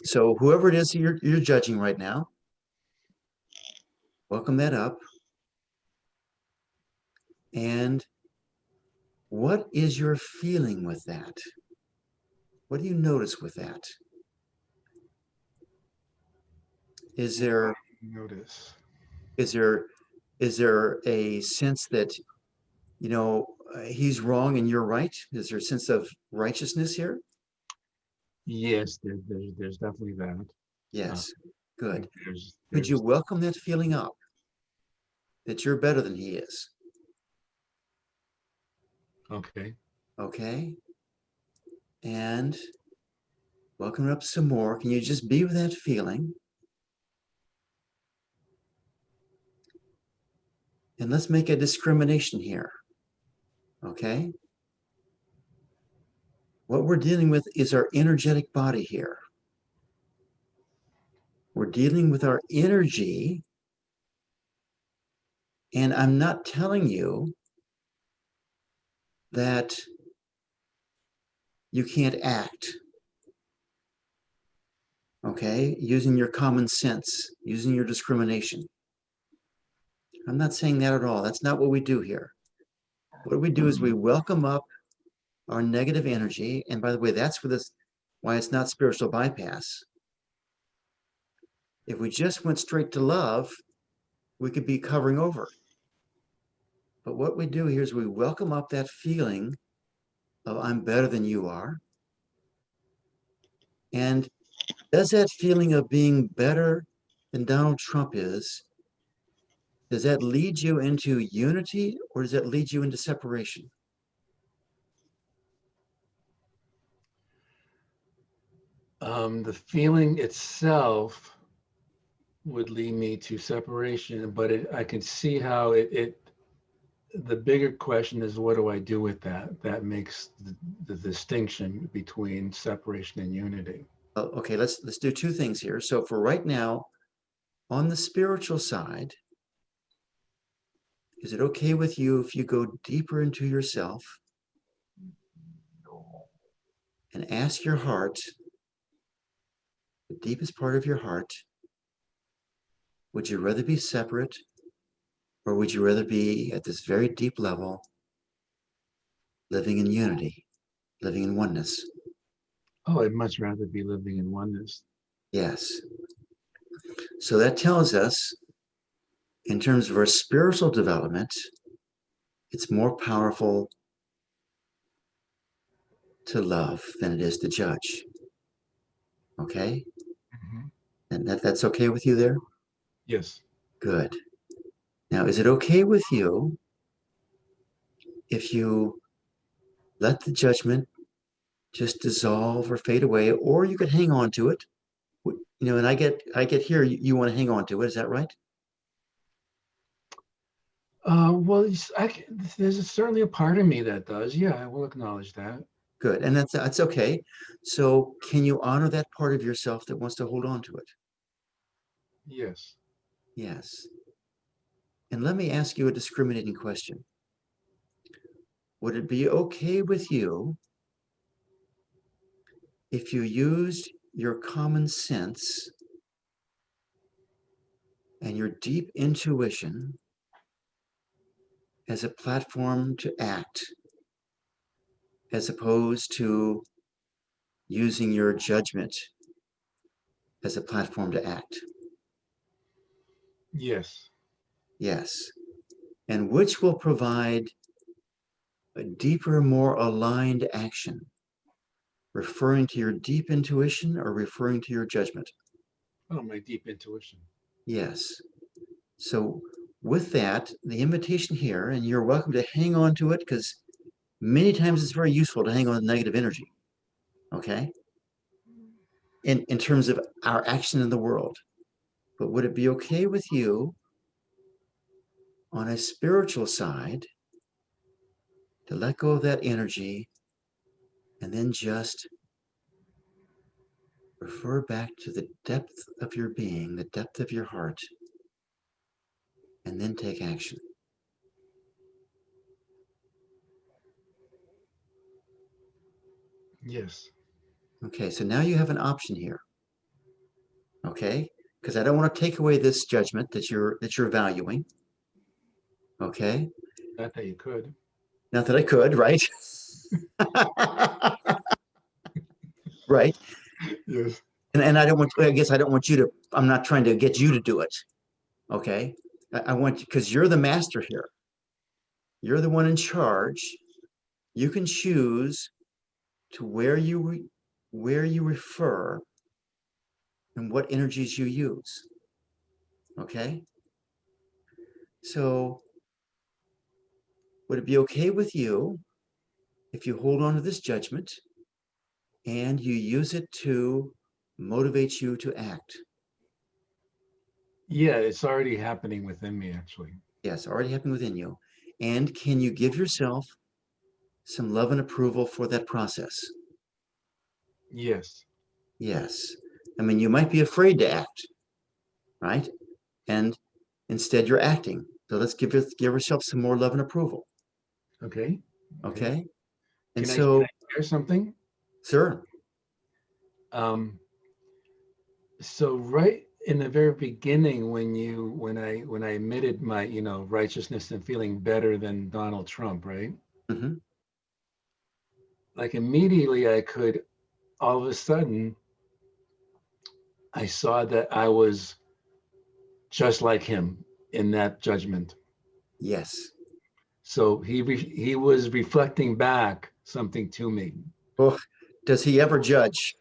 So whoever it is you're judging right now, welcome that up. And what is your feeling with that? What do you notice with that? Is there notice. is there is there a sense that he's wrong and you're right? Is there a sense of righteousness here? Yes, there's definitely that. Yes. Good. Could you There's welcome that feeling up that you're better than he is? okay. Okay. And welcome up some more. Can you just be with that feeling? And let's make a discrimination here. Okay. What we're dealing with is our energetic body here. We're dealing with our energy. And I'm not telling you that you can't act. Okay. Using your common sense, using your discrimination. I'm not saying that at all. That's not what we do here. What we do is we welcome up our negative energy. And by the way, that's why it's not spiritual bypass. If we just went straight to love, we could be covering over. But what we do here is we welcome up that feeling of I'm better than you are. And does that feeling of being better than Donald Trump does that lead you into unity or does that lead you into separation? The feeling itself would lead me to separation, but I can see how the bigger question is what do I do with that? That makes the distinction between separation and unity. Okay, let's do two things here. So for right now, on the spiritual side, is it okay with you if you go deeper into yourself and ask your heart, the deepest part of your heart, would you rather be separate or would you rather be at this very deep level, living in unity, living in oneness? Oh, I'd much rather be living in oneness. Yes. So that tells us, in terms of our spiritual development, it's more powerful to love than it is to judge. Okay? Mm-hmm. And that's okay with you there? Yes. Good. Now, is it okay with you if you let the judgment just dissolve or fade away, or you could hang on to it? And I get here, you want to hang on to it. Is that right? Well, there's certainly a part of me that does. Yeah, I will acknowledge that. Good. And that's okay. So can you honor that part of yourself that wants to hold on to it? Yes. Yes. And let me ask you a discriminating question. Would it be okay with you if you used your common sense and your deep intuition as a platform to act, as opposed to using your judgment as a platform to act? Yes. Yes. And which will provide a deeper, more aligned action, referring to your deep intuition or referring to your judgment? Oh, my deep intuition. Yes. So with that, the invitation here, and you're welcome to hang on to it because many times it's very useful to hang on to negative energy. Okay. In terms of our action in the world. But would it be okay with you on a spiritual side to let go of that energy and then just refer back to the depth of your being, the depth of your heart, and then take action? Yes. Okay, so now you have an option here. Okay, because I don't want to take away this judgment that you're valuing. Okay, Not that you could. not that I could, right? Right. Yes. And I don't want, I guess I don't want you to, I'm not trying to get you to do it. Okay. I want you, because you're the master here. You're the one in charge. You can choose to where you refer and what energies you use. Okay. So would it be okay with you if you hold on to this judgment and you use it to motivate you to act? Yeah, it's already happening within me, actually. Yes, already happening within you. And can you give yourself some love and approval for that process? Yes. Yes. I mean, you might be afraid to act, right? And instead you're acting. So let's give yourself some more love and approval. Okay. Okay. Okay. And Can I so, share something? sir, Um, so right in the very beginning, when I admitted my, righteousness and feeling better than Donald Trump, right? mhm, Like immediately I could, all of a sudden, I saw that I was just like him in that judgment. yes. So he was reflecting back something to me. Oh, does he ever judge?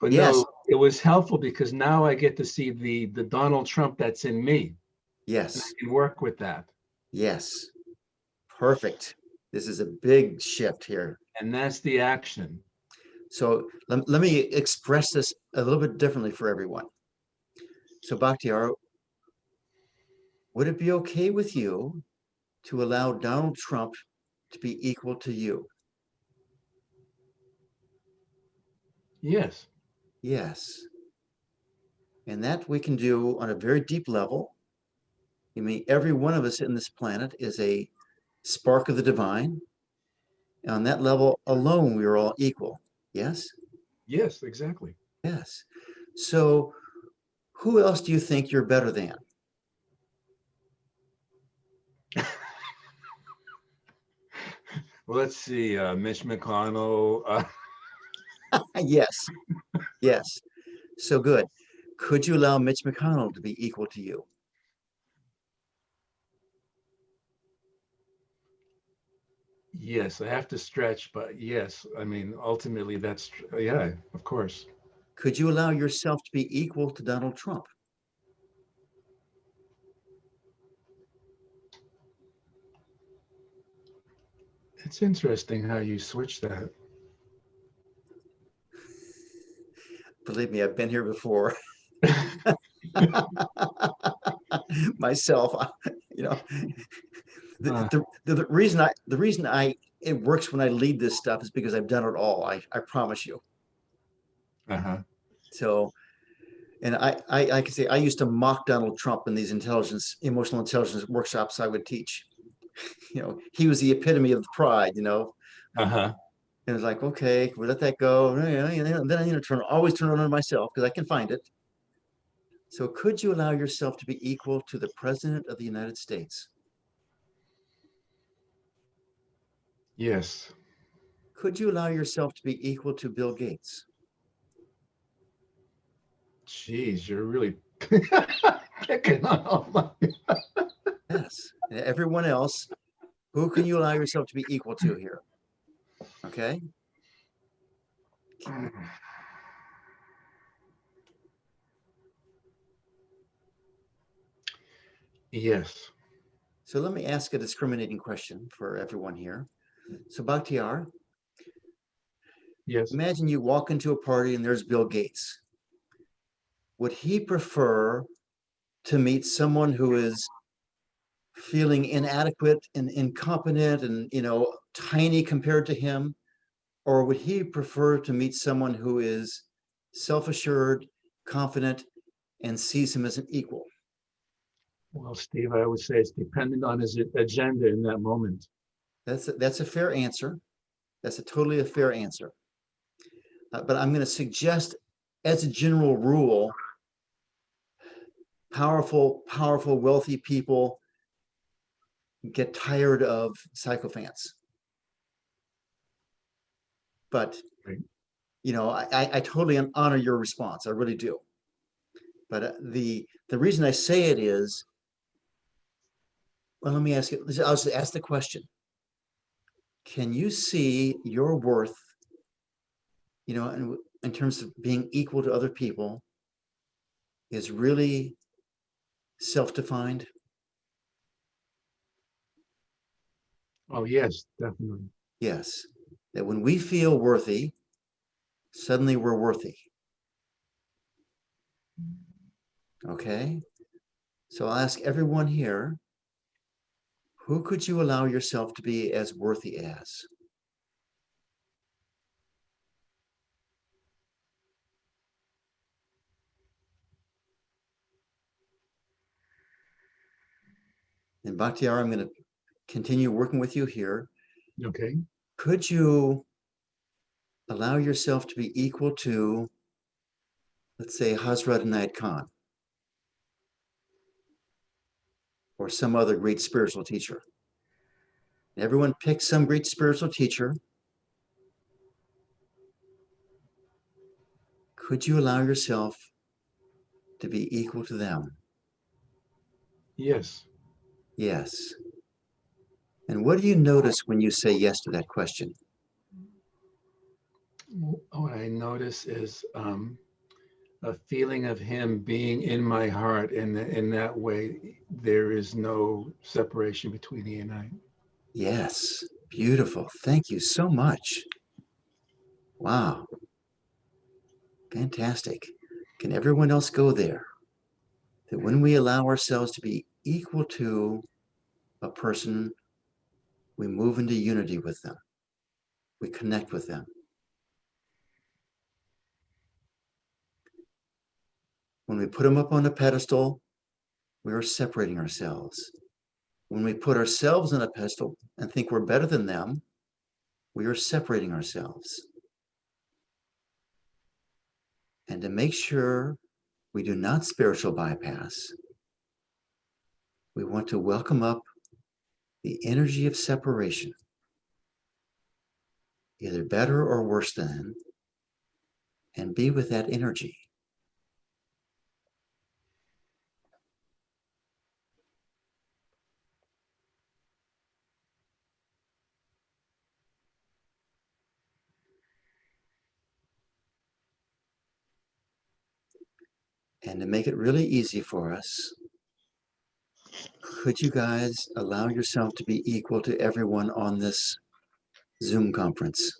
But Yes, no, it was helpful because now I get to see the Donald Trump that's in me, and I yes, can work with that. yes. Perfect. This is a big shift here. And that's the action. So let me express this a little bit differently for everyone. So, Bakhtiar, would it be okay with you to allow Donald Trump to be equal to you? Yes. Yes. And that we can do on a very deep level. I mean, every one of us in this planet is a spark of the divine. And on that level alone, we are all equal. Yes? Yes, exactly. Yes. So, who else do you think you're better than? Well, let's see, Mitch McConnell. Yes. Yes. So good. Could you allow Mitch McConnell to be equal to you? Yes, I have to stretch, but yes, I mean, ultimately, that's yeah, of course. Could you allow yourself to be equal to Donald Trump? It's interesting how you switch that. Believe me, I've been here before. Myself, you know, Uh, the reason I it works when I lead this stuff is because I've done it all. I promise you. uh-huh. So, and I can say I used to mock Donald Trump in these emotional intelligence workshops I would teach. He was the epitome of pride. Uh-huh. And it's like, okay, we let that go. And then I always turn it on myself because I can find it. So, could you allow yourself to be equal to the President of the United States? Yes. Could you allow yourself to be equal to Bill Gates? Jeez, you're really picking on all my. Yes. And everyone else, who can you allow yourself to be equal to here? Okay. Yes. So let me ask a discriminating question for everyone here. So Bakhtiar, Yes. Imagine you walk into a party and there's Bill Gates. Would he prefer to meet someone who is feeling inadequate and incompetent and, tiny compared to him? Or would he prefer to meet someone who is self-assured, confident, and sees him as an equal? Well, Steve, I would say it's dependent on his agenda in that moment. That's a fair answer. That's a fair answer. But I'm going to suggest, as a general rule, powerful, wealthy people get tired of sycophants. But Right. I totally honor your response. I really do. But the reason I say it is, well, let me ask you. I'll just ask the question: can you see your worth, in terms of being equal to other people, is really self-defined? Oh, yes, definitely. Yes. That when we feel worthy, suddenly we're worthy. Okay. So I'll ask everyone here, who could you allow yourself to be as worthy as? And Bakhtiar, I'm going to continue working with you here. Okay. Could you allow yourself to be equal to, let's say, Hazrat Inayat Khan or some other great spiritual teacher? Everyone pick some great spiritual teacher. Could you allow yourself to be equal to them? Yes. Yes. And what do you notice when you say yes to that question? What I notice is a feeling of him being in my heart, and in that way, there is no separation between he and I. Yes. Beautiful. Thank you so much. Wow. Fantastic. Can everyone else go there? That when we allow ourselves to be equal to a person, we move into unity with them. We connect with them. When we put them up on a pedestal, we are separating ourselves. When we put ourselves on a pedestal and think we're better than them, we are separating ourselves. And to make sure we do not spiritual bypass, we want to welcome up the energy of separation, either better or worse than, and be with that energy. And to make it really easy for us, could you guys allow yourself to be equal to everyone on this Zoom conference?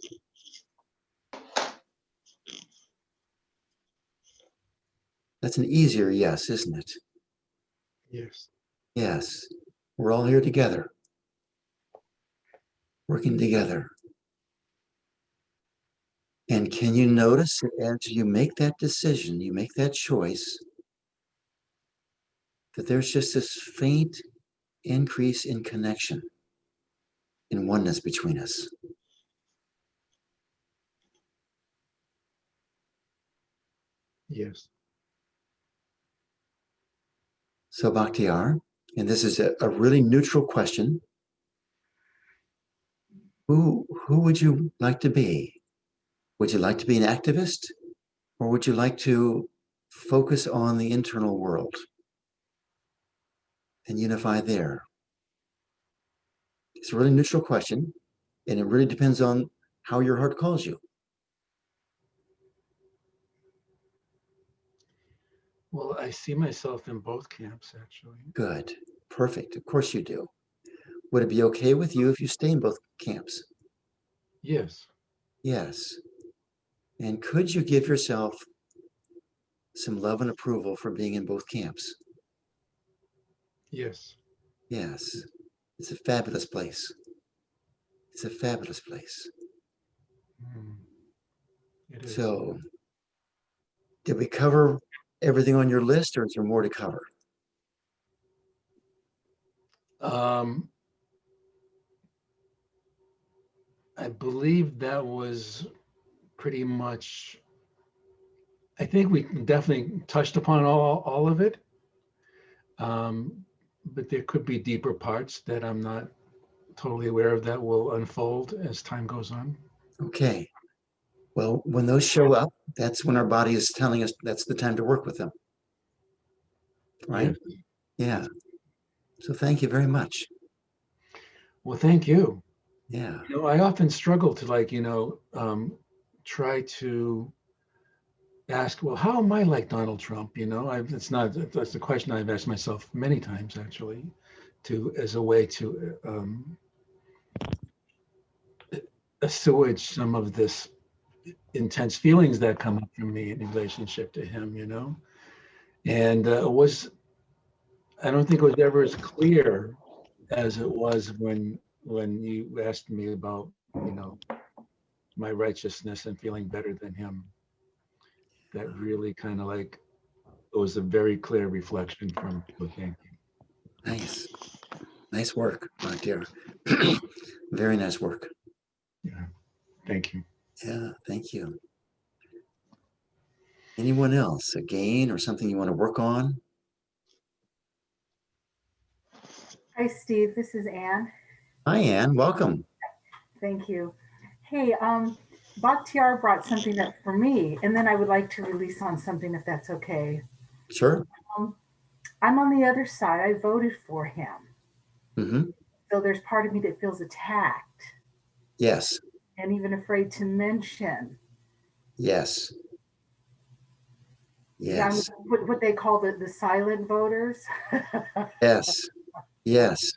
That's an easier yes, isn't it? Yes. Yes. We're all here together, working together. And can you notice that as you make that decision, you make that choice, that there's just this faint increase in connection, in oneness between us? Yes. So, Bakhtiar, and this is a really neutral question, who would you like to be? Would you like to be an activist, or would you like to focus on the internal world and unify there? It's a really neutral question, and it really depends on how your heart calls you. Well, I see myself in both camps, actually. Good. Perfect. Of course you do. Would it be okay with you if you stay in both camps? Yes. Yes. And could you give yourself some love and approval for being in both camps? Yes. Yes. It's a fabulous place. It's a fabulous place. Mm, it is. So, did we cover everything on your list, or is there more to cover? I believe that was pretty much, I think we definitely touched upon all of it. But there could be deeper parts that I'm not totally aware of that will unfold as time goes on. Okay. Well, when those show up, that's when our body is telling us that's the time to work with them. Right? Yes. Yeah. So thank you very much. Well, thank you. Yeah. You know, I often struggle to try to ask, well, how am I like Donald Trump? You know, that's the question I've asked myself many times actually, as a way to assuage some of this intense feelings that come up for me in relationship to him, you know. And I don't think it was ever as clear as it was when you asked me about, you know, my righteousness and feeling better than him. That really kind of like, it was a very clear reflection from thank you. Nice. Nice work, dear. Very nice work. Yeah, thank you. Yeah, thank you. Anyone else? A gain or something you want to work on? Hi, Steve. This is Anne. Hi, Ann. Welcome. Thank you. Hey, Bakhtiar brought something up for me, and then I would like to release on something if that's okay. Sure. Um, I'm on the other side. I voted for him. Mm-hmm. So there's part of me that feels attacked Yes. and even afraid to mention. Yes. I'm Yes. what they call the silent voters. Yes. Yes.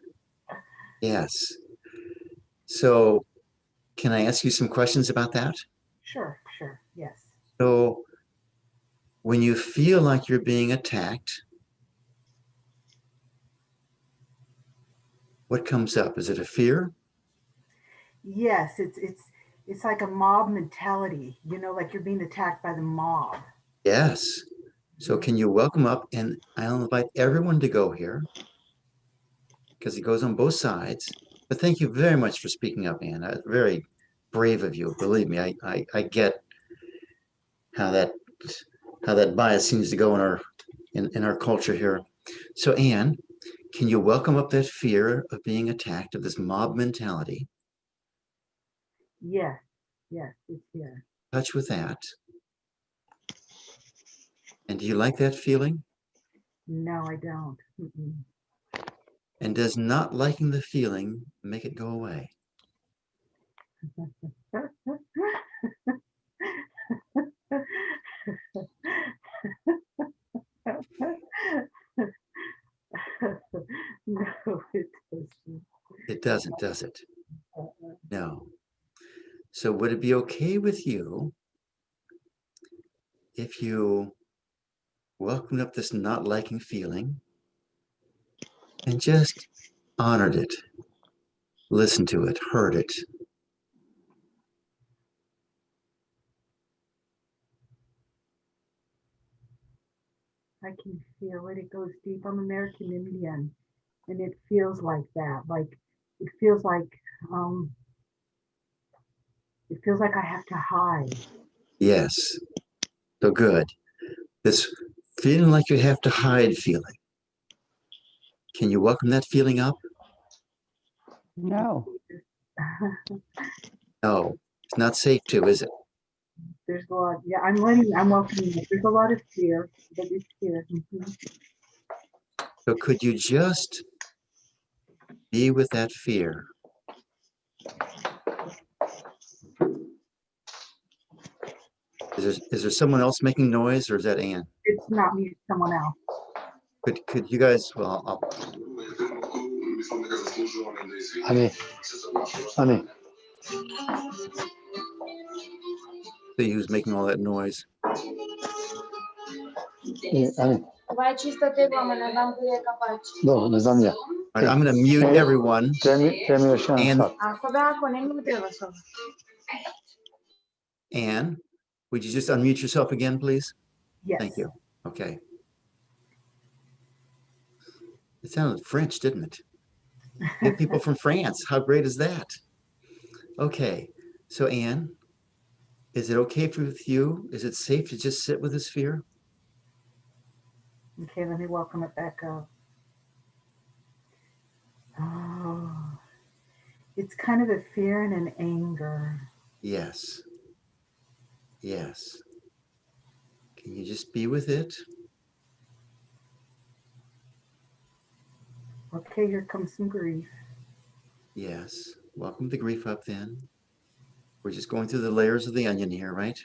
Yes. So, can I ask you some questions about that? Sure, sure. Yes. So, when you feel like you're being attacked, what comes up? Is it a fear? Yes, it's like a mob mentality, like you're being attacked by the mob. Yes. So, can you welcome up? And I'll invite everyone to go here because it goes on both sides. But thank you very much for speaking up, Anne. Very brave of you. Believe me, I get how that bias seems to go in our culture here. So, Anne, can you welcome up that fear of being attacked, of this mob mentality? Yes, yes, it's here. Touch with that. And do you like that feeling? No, I don't. Mm-mm. And does not liking the feeling make it go away? No, it doesn't. It doesn't, does it? No. So would it be okay with you if you welcomed up this not liking feeling and just honored it, listened to it, heard it? I can feel it. It goes deep. I'm American Indian, and it feels like that. Like it feels like um, it feels like I have to hide. Yes. So good. This feeling like you have to hide feeling. Can you welcome that feeling up? No. No, it's not safe to, is it? There's a lot. Yeah, I'm welcoming it. There's a lot of fear, but it's here. Mhm. So could you just be with that fear? Is there someone else making noise, or is that Anne? It's not me. It's someone else. Could you guys? Well, Honey, honey. See who's making all that noise. Vai ci state qua, ne dam cu e capaci. Dobro, ne znam ja. All right, I'm going to mute everyone. Treba mi još jedan And sat. Ako da, ako ne, ne treba sad. Anne, would you just unmute yourself again, please? Yes. Thank you. Okay. It sounded French, didn't it? We have people from France. How great is that? Okay. So Anne, is it okay with you? Is it safe to just sit with this fear? Okay, let me welcome it back up. Oh, it's kind of a fear and an anger. Yes. Yes. Can you just be with it? Okay, here comes some grief. Yes. Welcome the grief up then. We're just going through the layers of the onion here, right?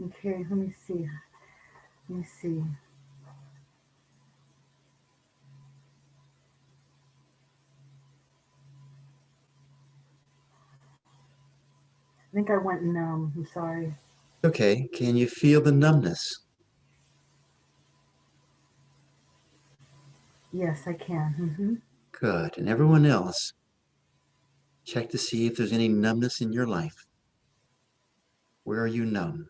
Okay, let me see. Let me see. I think I went numb. I'm sorry. Okay. Can you feel the numbness? Yes, I can. Good. And everyone else, check to see if there's any numbness in your life. Where are you numb?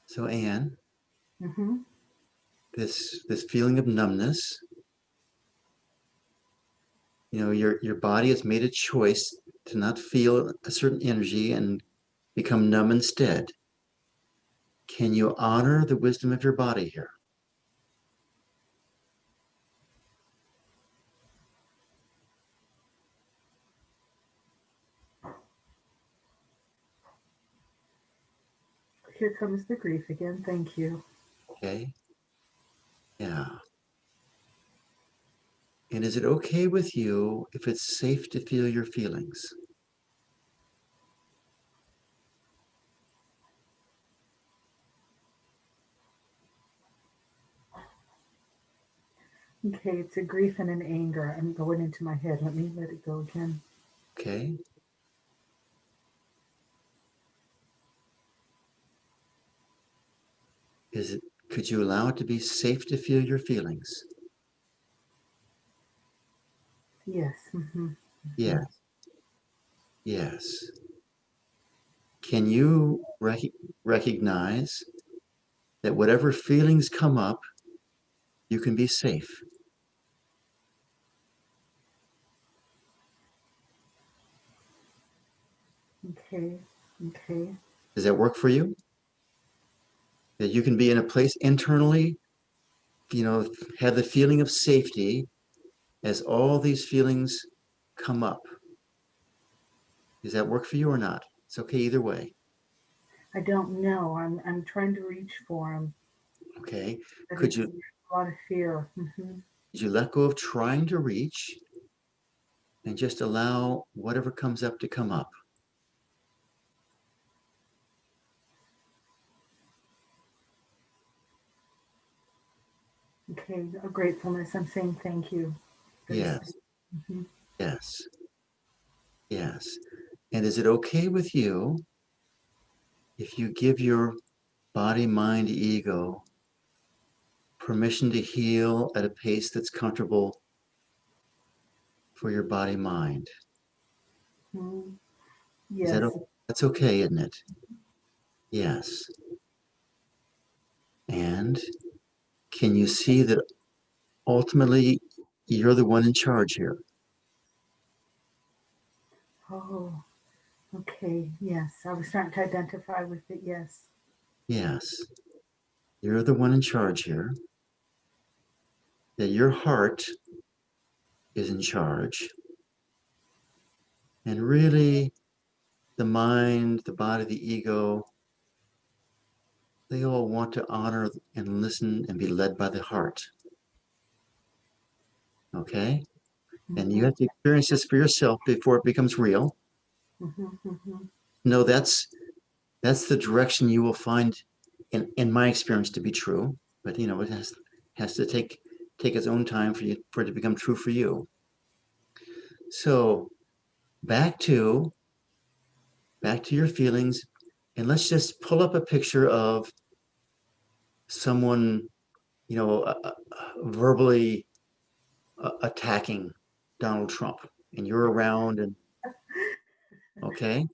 So Anne, this feeling of numbness, you know, your body has made a choice to not feel a certain energy and become numb instead. Can you honor the wisdom of your body here? Here comes the grief again. Thank you. Okay. Yeah. And is it okay with you if it's safe to feel your feelings? Okay, it's a grief and an anger. I'm going into my head. Let me let it go again. Okay. Could you allow it to be safe to feel your feelings? Yes. Yes. Yes. Can you recognize that whatever feelings come up, you can be safe? Okay. Okay. Does that work for you? That you can be in a place internally, you know, have the feeling of safety as all these feelings come up. Does that work for you or not? It's okay either way. I don't know. I'm trying to reach for him. Okay. But Could it's you a lot of fear. Could you let go of trying to reach and just allow whatever comes up to come up? Okay, a gratefulness. I'm saying thank you. Yes. Yes. Yes. And is it okay with you if you give your body, mind, ego permission to heal at a pace that's comfortable for your body, mind? Yes. That's okay, isn't it? Yes. And can you see that ultimately you're the one in charge here? Oh, okay. Yes. I was trying to identify with it. Yes. Yes. You're the one in charge here. That your heart is in charge. And really, the mind, the body, the ego, they all want to honor and listen and be led by the heart. Okay? And you have to experience this for yourself before it becomes real. No, that's the direction you will find in my experience to be true. But you know, has to take its own time for it to become true for you. So back to your feelings, and let's just pull up a picture of someone, verbally attacking Donald Trump, and you're around, and okay,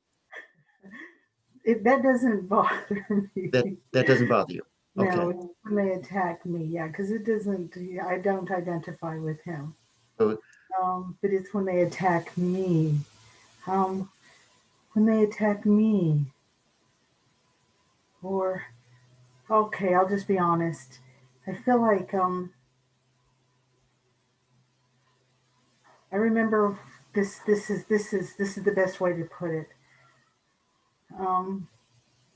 That doesn't bother me. that doesn't bother you. Okay. No, it's when they attack me, yeah, because it doesn't. I don't identify with him. So, But it's when they attack me. Um, when they attack me, or okay, I'll just be honest. I feel like I remember this. This is the best way to put it. Um,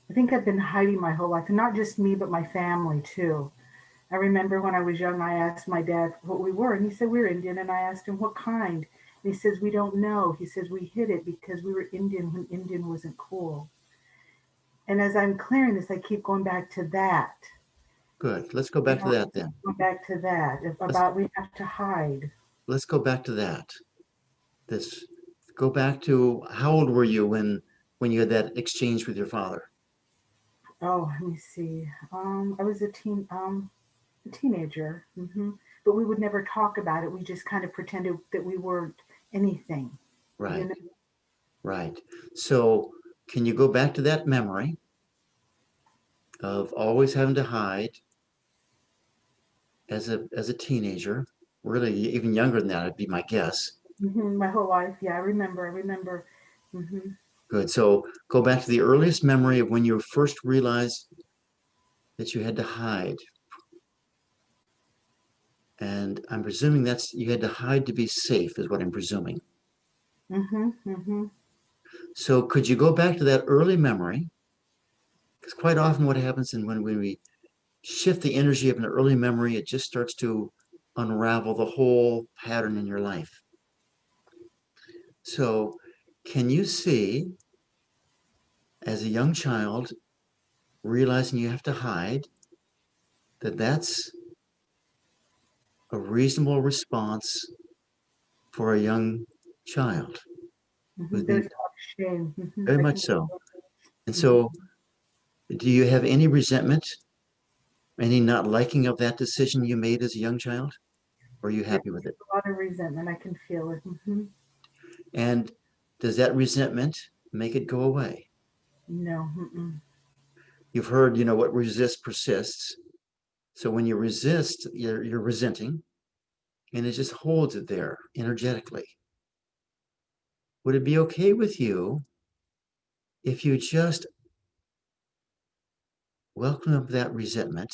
I think I've been hiding my whole life, and not just me, but my family too. I remember when I was young, I asked my dad what we were, and he said we were Indian, and I asked him what kind. And he says we don't know. He says we hid it because we were Indian when Indian wasn't cool. And as I'm clearing this, I keep going back to that. good. Let's go back to that then. Go back to that about we have to hide. Let's go back to that. Go back to, how old were you when you had that exchange with your father? Oh, let me see. I was a teenager, but we would never talk about it. We just kind of pretended that we weren't anything. Right. You know? Right. So can you go back to that memory of always having to hide as a teenager, really even younger than that, would be my guess. My whole life, yeah, I remember. hmm Good. So go back to the earliest memory of when you first realized that you had to hide. And I'm presuming that's, you had to hide to be safe, is what I'm presuming. So could you go back to that early memory? Because quite often what happens when we shift the energy of an early memory, it just starts to unravel the whole pattern in your life. So can you see, as a young child, realizing you have to hide, that that's a reasonable response for a young child? There's a lot of shame. Very much so. And so, do you have any resentment, any not liking of that decision you made as a young child? Or are you happy with it? A lot of resentment. I can feel it. And does that resentment make it go away? No. You've heard, what resists persists. So when you resist, you're resenting, and it just holds it there energetically. Would it be okay with you if you just welcome up that resentment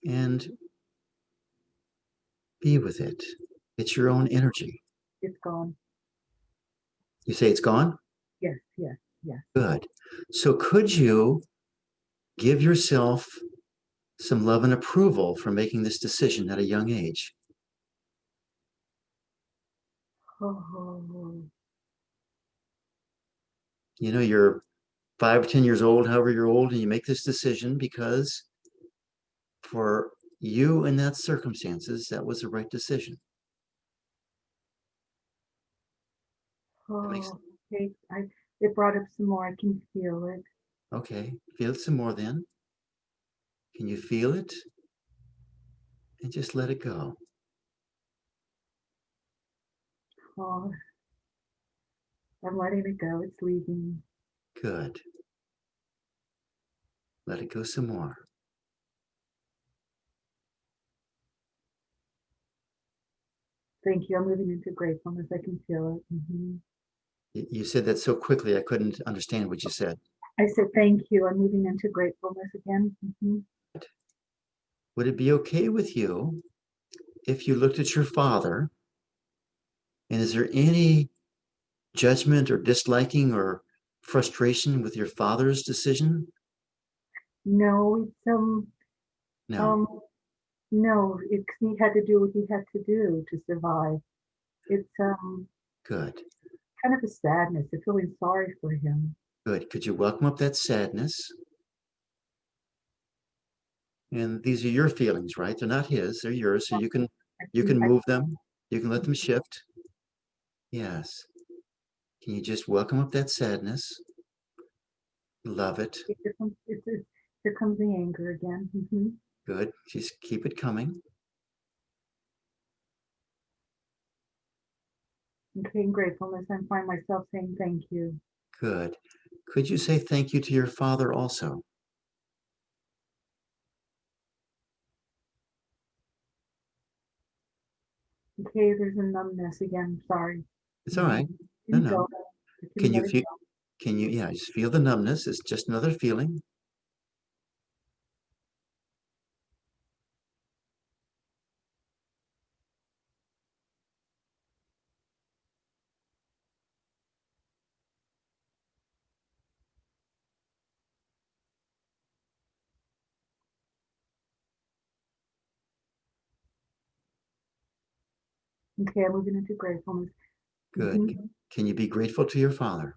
and be with it? It's your own energy. It's gone. You say it's gone? Yes. Good. So could you give yourself some love and approval for making this decision at a young age? Oh. You're 5 or 10 years old, however you're old, and you make this decision because for you in that circumstances, that was the right decision. Okay. It brought up some more. I can feel it. Okay, feel it some more then. Can you feel it? And just let it go. Oh, I'm letting it go. It's leaving. Good. Let it go some more. Thank you. I'm moving into gratefulness. I can feel it. You said that so quickly, I couldn't understand what you said. I said thank you. I'm moving into gratefulness again. Would it be okay with you if you looked at your father, and is there any judgment or disliking or frustration with your father's decision? No, it's No. no, he had to do what he had to do to survive. It's Good. kind of a sadness. I'm feeling sorry for him. Good. Could you welcome up that sadness And these are your feelings, right? They're not his, they're yours. So you can I, move them, you can let them shift. Yes. Can you just welcome up that sadness? Love it. here comes the anger again. Good. Just keep it coming. Okay, in gratefulness, I find myself saying thank you. Good. Could you say thank you to your father also? Okay, there's a numbness again. Sorry. It's all right. No, Can you no. go? Can you Let it feel, go. yeah, just feel the numbness. It's just another feeling. Okay, I'm moving into gratefulness. Good. Can you be grateful to your father?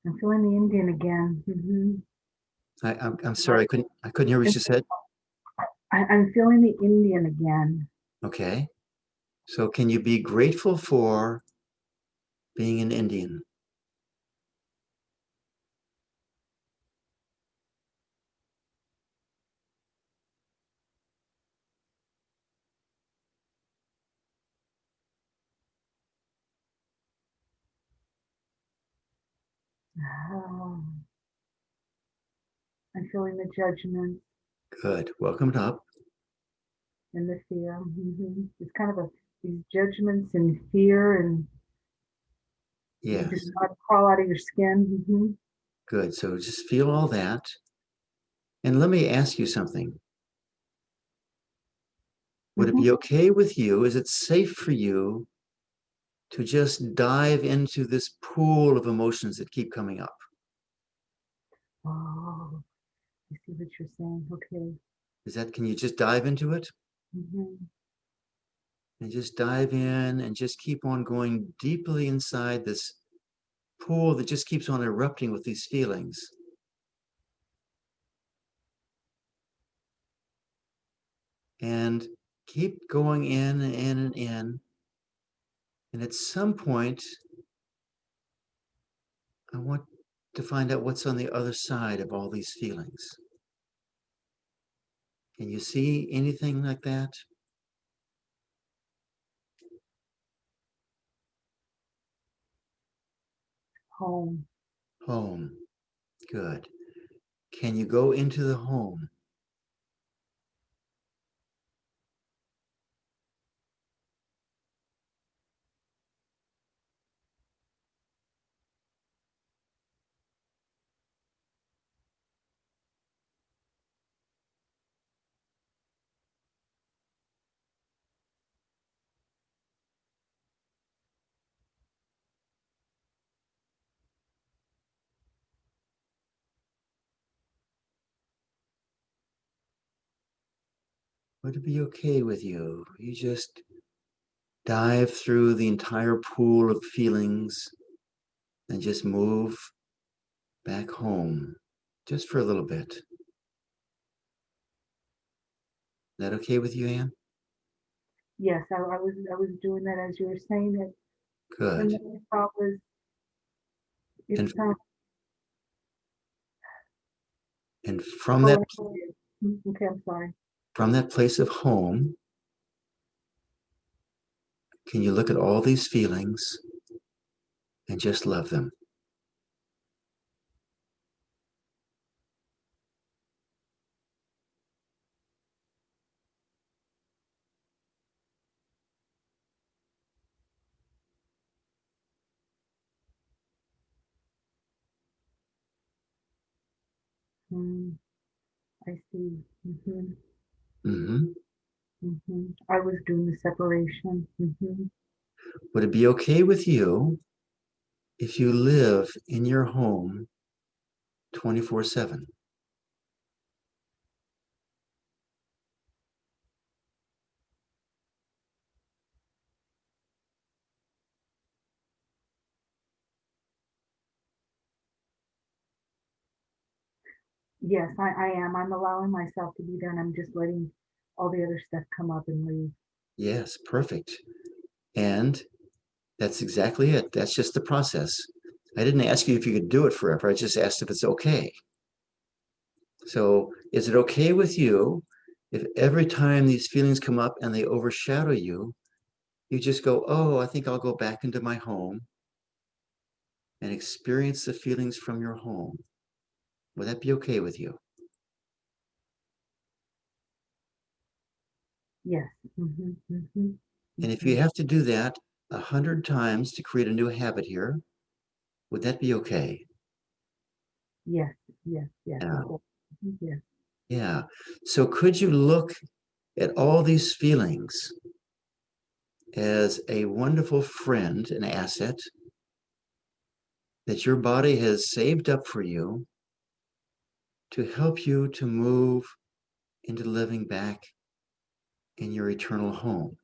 I'm feeling the Indian again. I'm sorry, I couldn't hear what you said. I'm feeling the Indian again. Okay. So can you be grateful for being an Indian? Oh, I'm feeling the judgment Good. Welcome it up. and the fear. It's kind of these judgments and fear, and you Yes. just want to crawl out of your skin. Good. So just feel all that. And let me ask you something. Would it be okay with you? Is it safe for you to just dive into this pool of emotions that keep coming up? Oh, I see what you're saying. Okay. Can you just dive into it hmm and just dive in and just keep on going deeply inside this pool that just keeps on erupting with these feelings? And keep going in and in and in. And at some point, I want to find out what's on the other side of all these feelings. Can you see anything like that? Home. Home. Good. Can you go into the home? Would it be okay with you? You just dive through the entire pool of feelings and just move back home just for a little bit. Is that okay with you, Anne? Yes, I was doing that as you were saying it. And Good. the thought was, it's And from that going. Okay, I'm sorry. place of home, can you look at all these feelings and just love them? I see. Mm-hmm. I was doing the separation. Would it be okay with you if you live in your home 24/7? Yes, I am. I'm allowing myself to be there, and I'm just letting all the other stuff come up and leave. Yes, perfect. And that's exactly it. That's just the process. I didn't ask you if you could do it forever. I just asked if it's okay. So is it okay with you if every time these feelings come up and they overshadow you, you just go, oh, I think I'll go back into my home and experience the feelings from your home? Would that be okay with you? Yes. And if you have to do that 100 times to create a new habit here, would that be okay? Yes, yes, yes. Yeah. Yes. Yeah. So could you look at all these feelings as a wonderful friend, an asset that your body has saved up for you to help you to move into living back in your eternal home?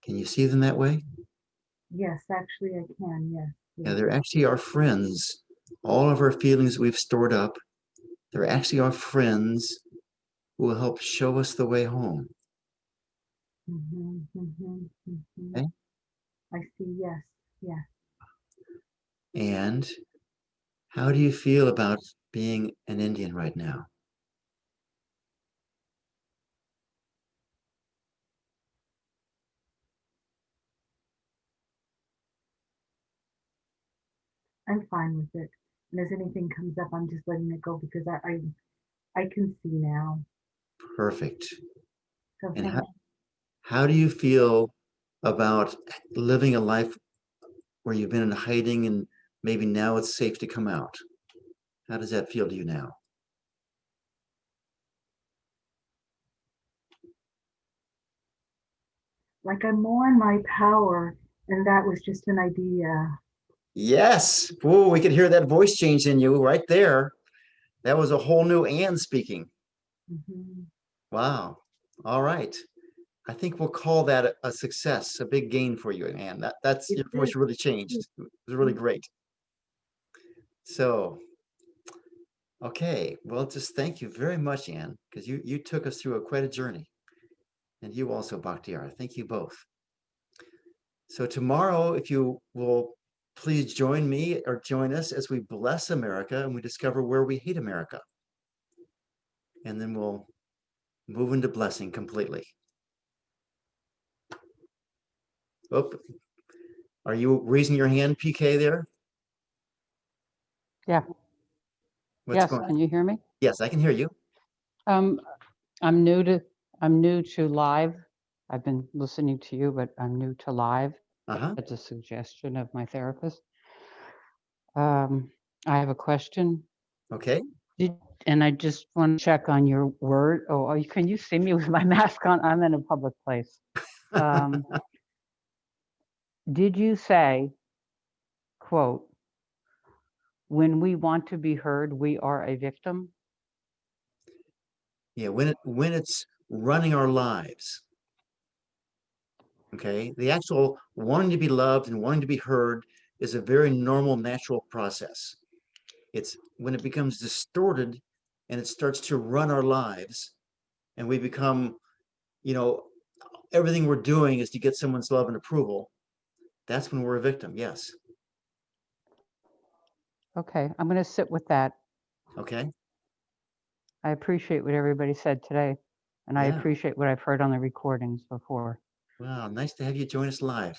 Can you see them that way? Yes, actually I can. Yes. Yeah, Yes. they're actually our friends. All of our feelings we've stored up, they're actually our friends who will help show us the way home. Okay? I see. Yes. Yes. And how do you feel about being an Indian right now? I'm fine with it. And as anything comes up, I'm just letting it go because I can see now. Perfect. So And thank how do you feel about living a life where you've been in hiding and maybe now it's safe to come out? How does that feel to you now? like I'm more in my power, and that was just an idea. Yes. Ooh, we could hear that voice change in you right there. That was a whole new Anne speaking. Mhm. Wow. All right. I think we'll call that a success, a big gain for you, Anne. That's It your is. voice really changed. It was really great. So, okay. Well, just thank you very much, Anne, because you took us through quite a journey. And you also, Bakhtiar. Thank you both. So tomorrow, if you will please join me or join us as we bless America and we discover where we hate America. And then we'll move into blessing completely. Oh, are you raising your hand, PK, there? Yeah. What's Yes. going on? Can you hear me? Yes, I can hear you. I'm new to live. I've been listening to you, but I'm new to live. Uh-huh. That's a suggestion of my therapist. I have a question. Okay. And I just want to check on your word. Oh, can you see me with my mask on? I'm in a public place. Did you say, quote, when we want to be heard, we are a victim? Yeah, when it's running our lives. Okay. The actual wanting to be loved and wanting to be heard is a very normal, natural process. It's when it becomes distorted and it starts to run our lives and we become, everything we're doing is to get someone's love and approval. That's when we're a victim. Yes. Okay, I'm going to sit with that. Okay. I appreciate what everybody said today, and I Yeah. appreciate what I've heard on the recordings before. Wow. Nice to have you join us live.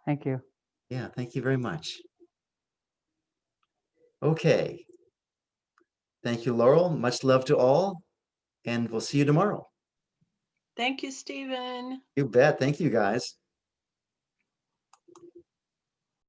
Thank you. Yeah. Thank you very much. Okay. Thank you, Laurel. Much love to all, and we'll see you tomorrow. Thank you, Stephen. You bet. Thank you, guys.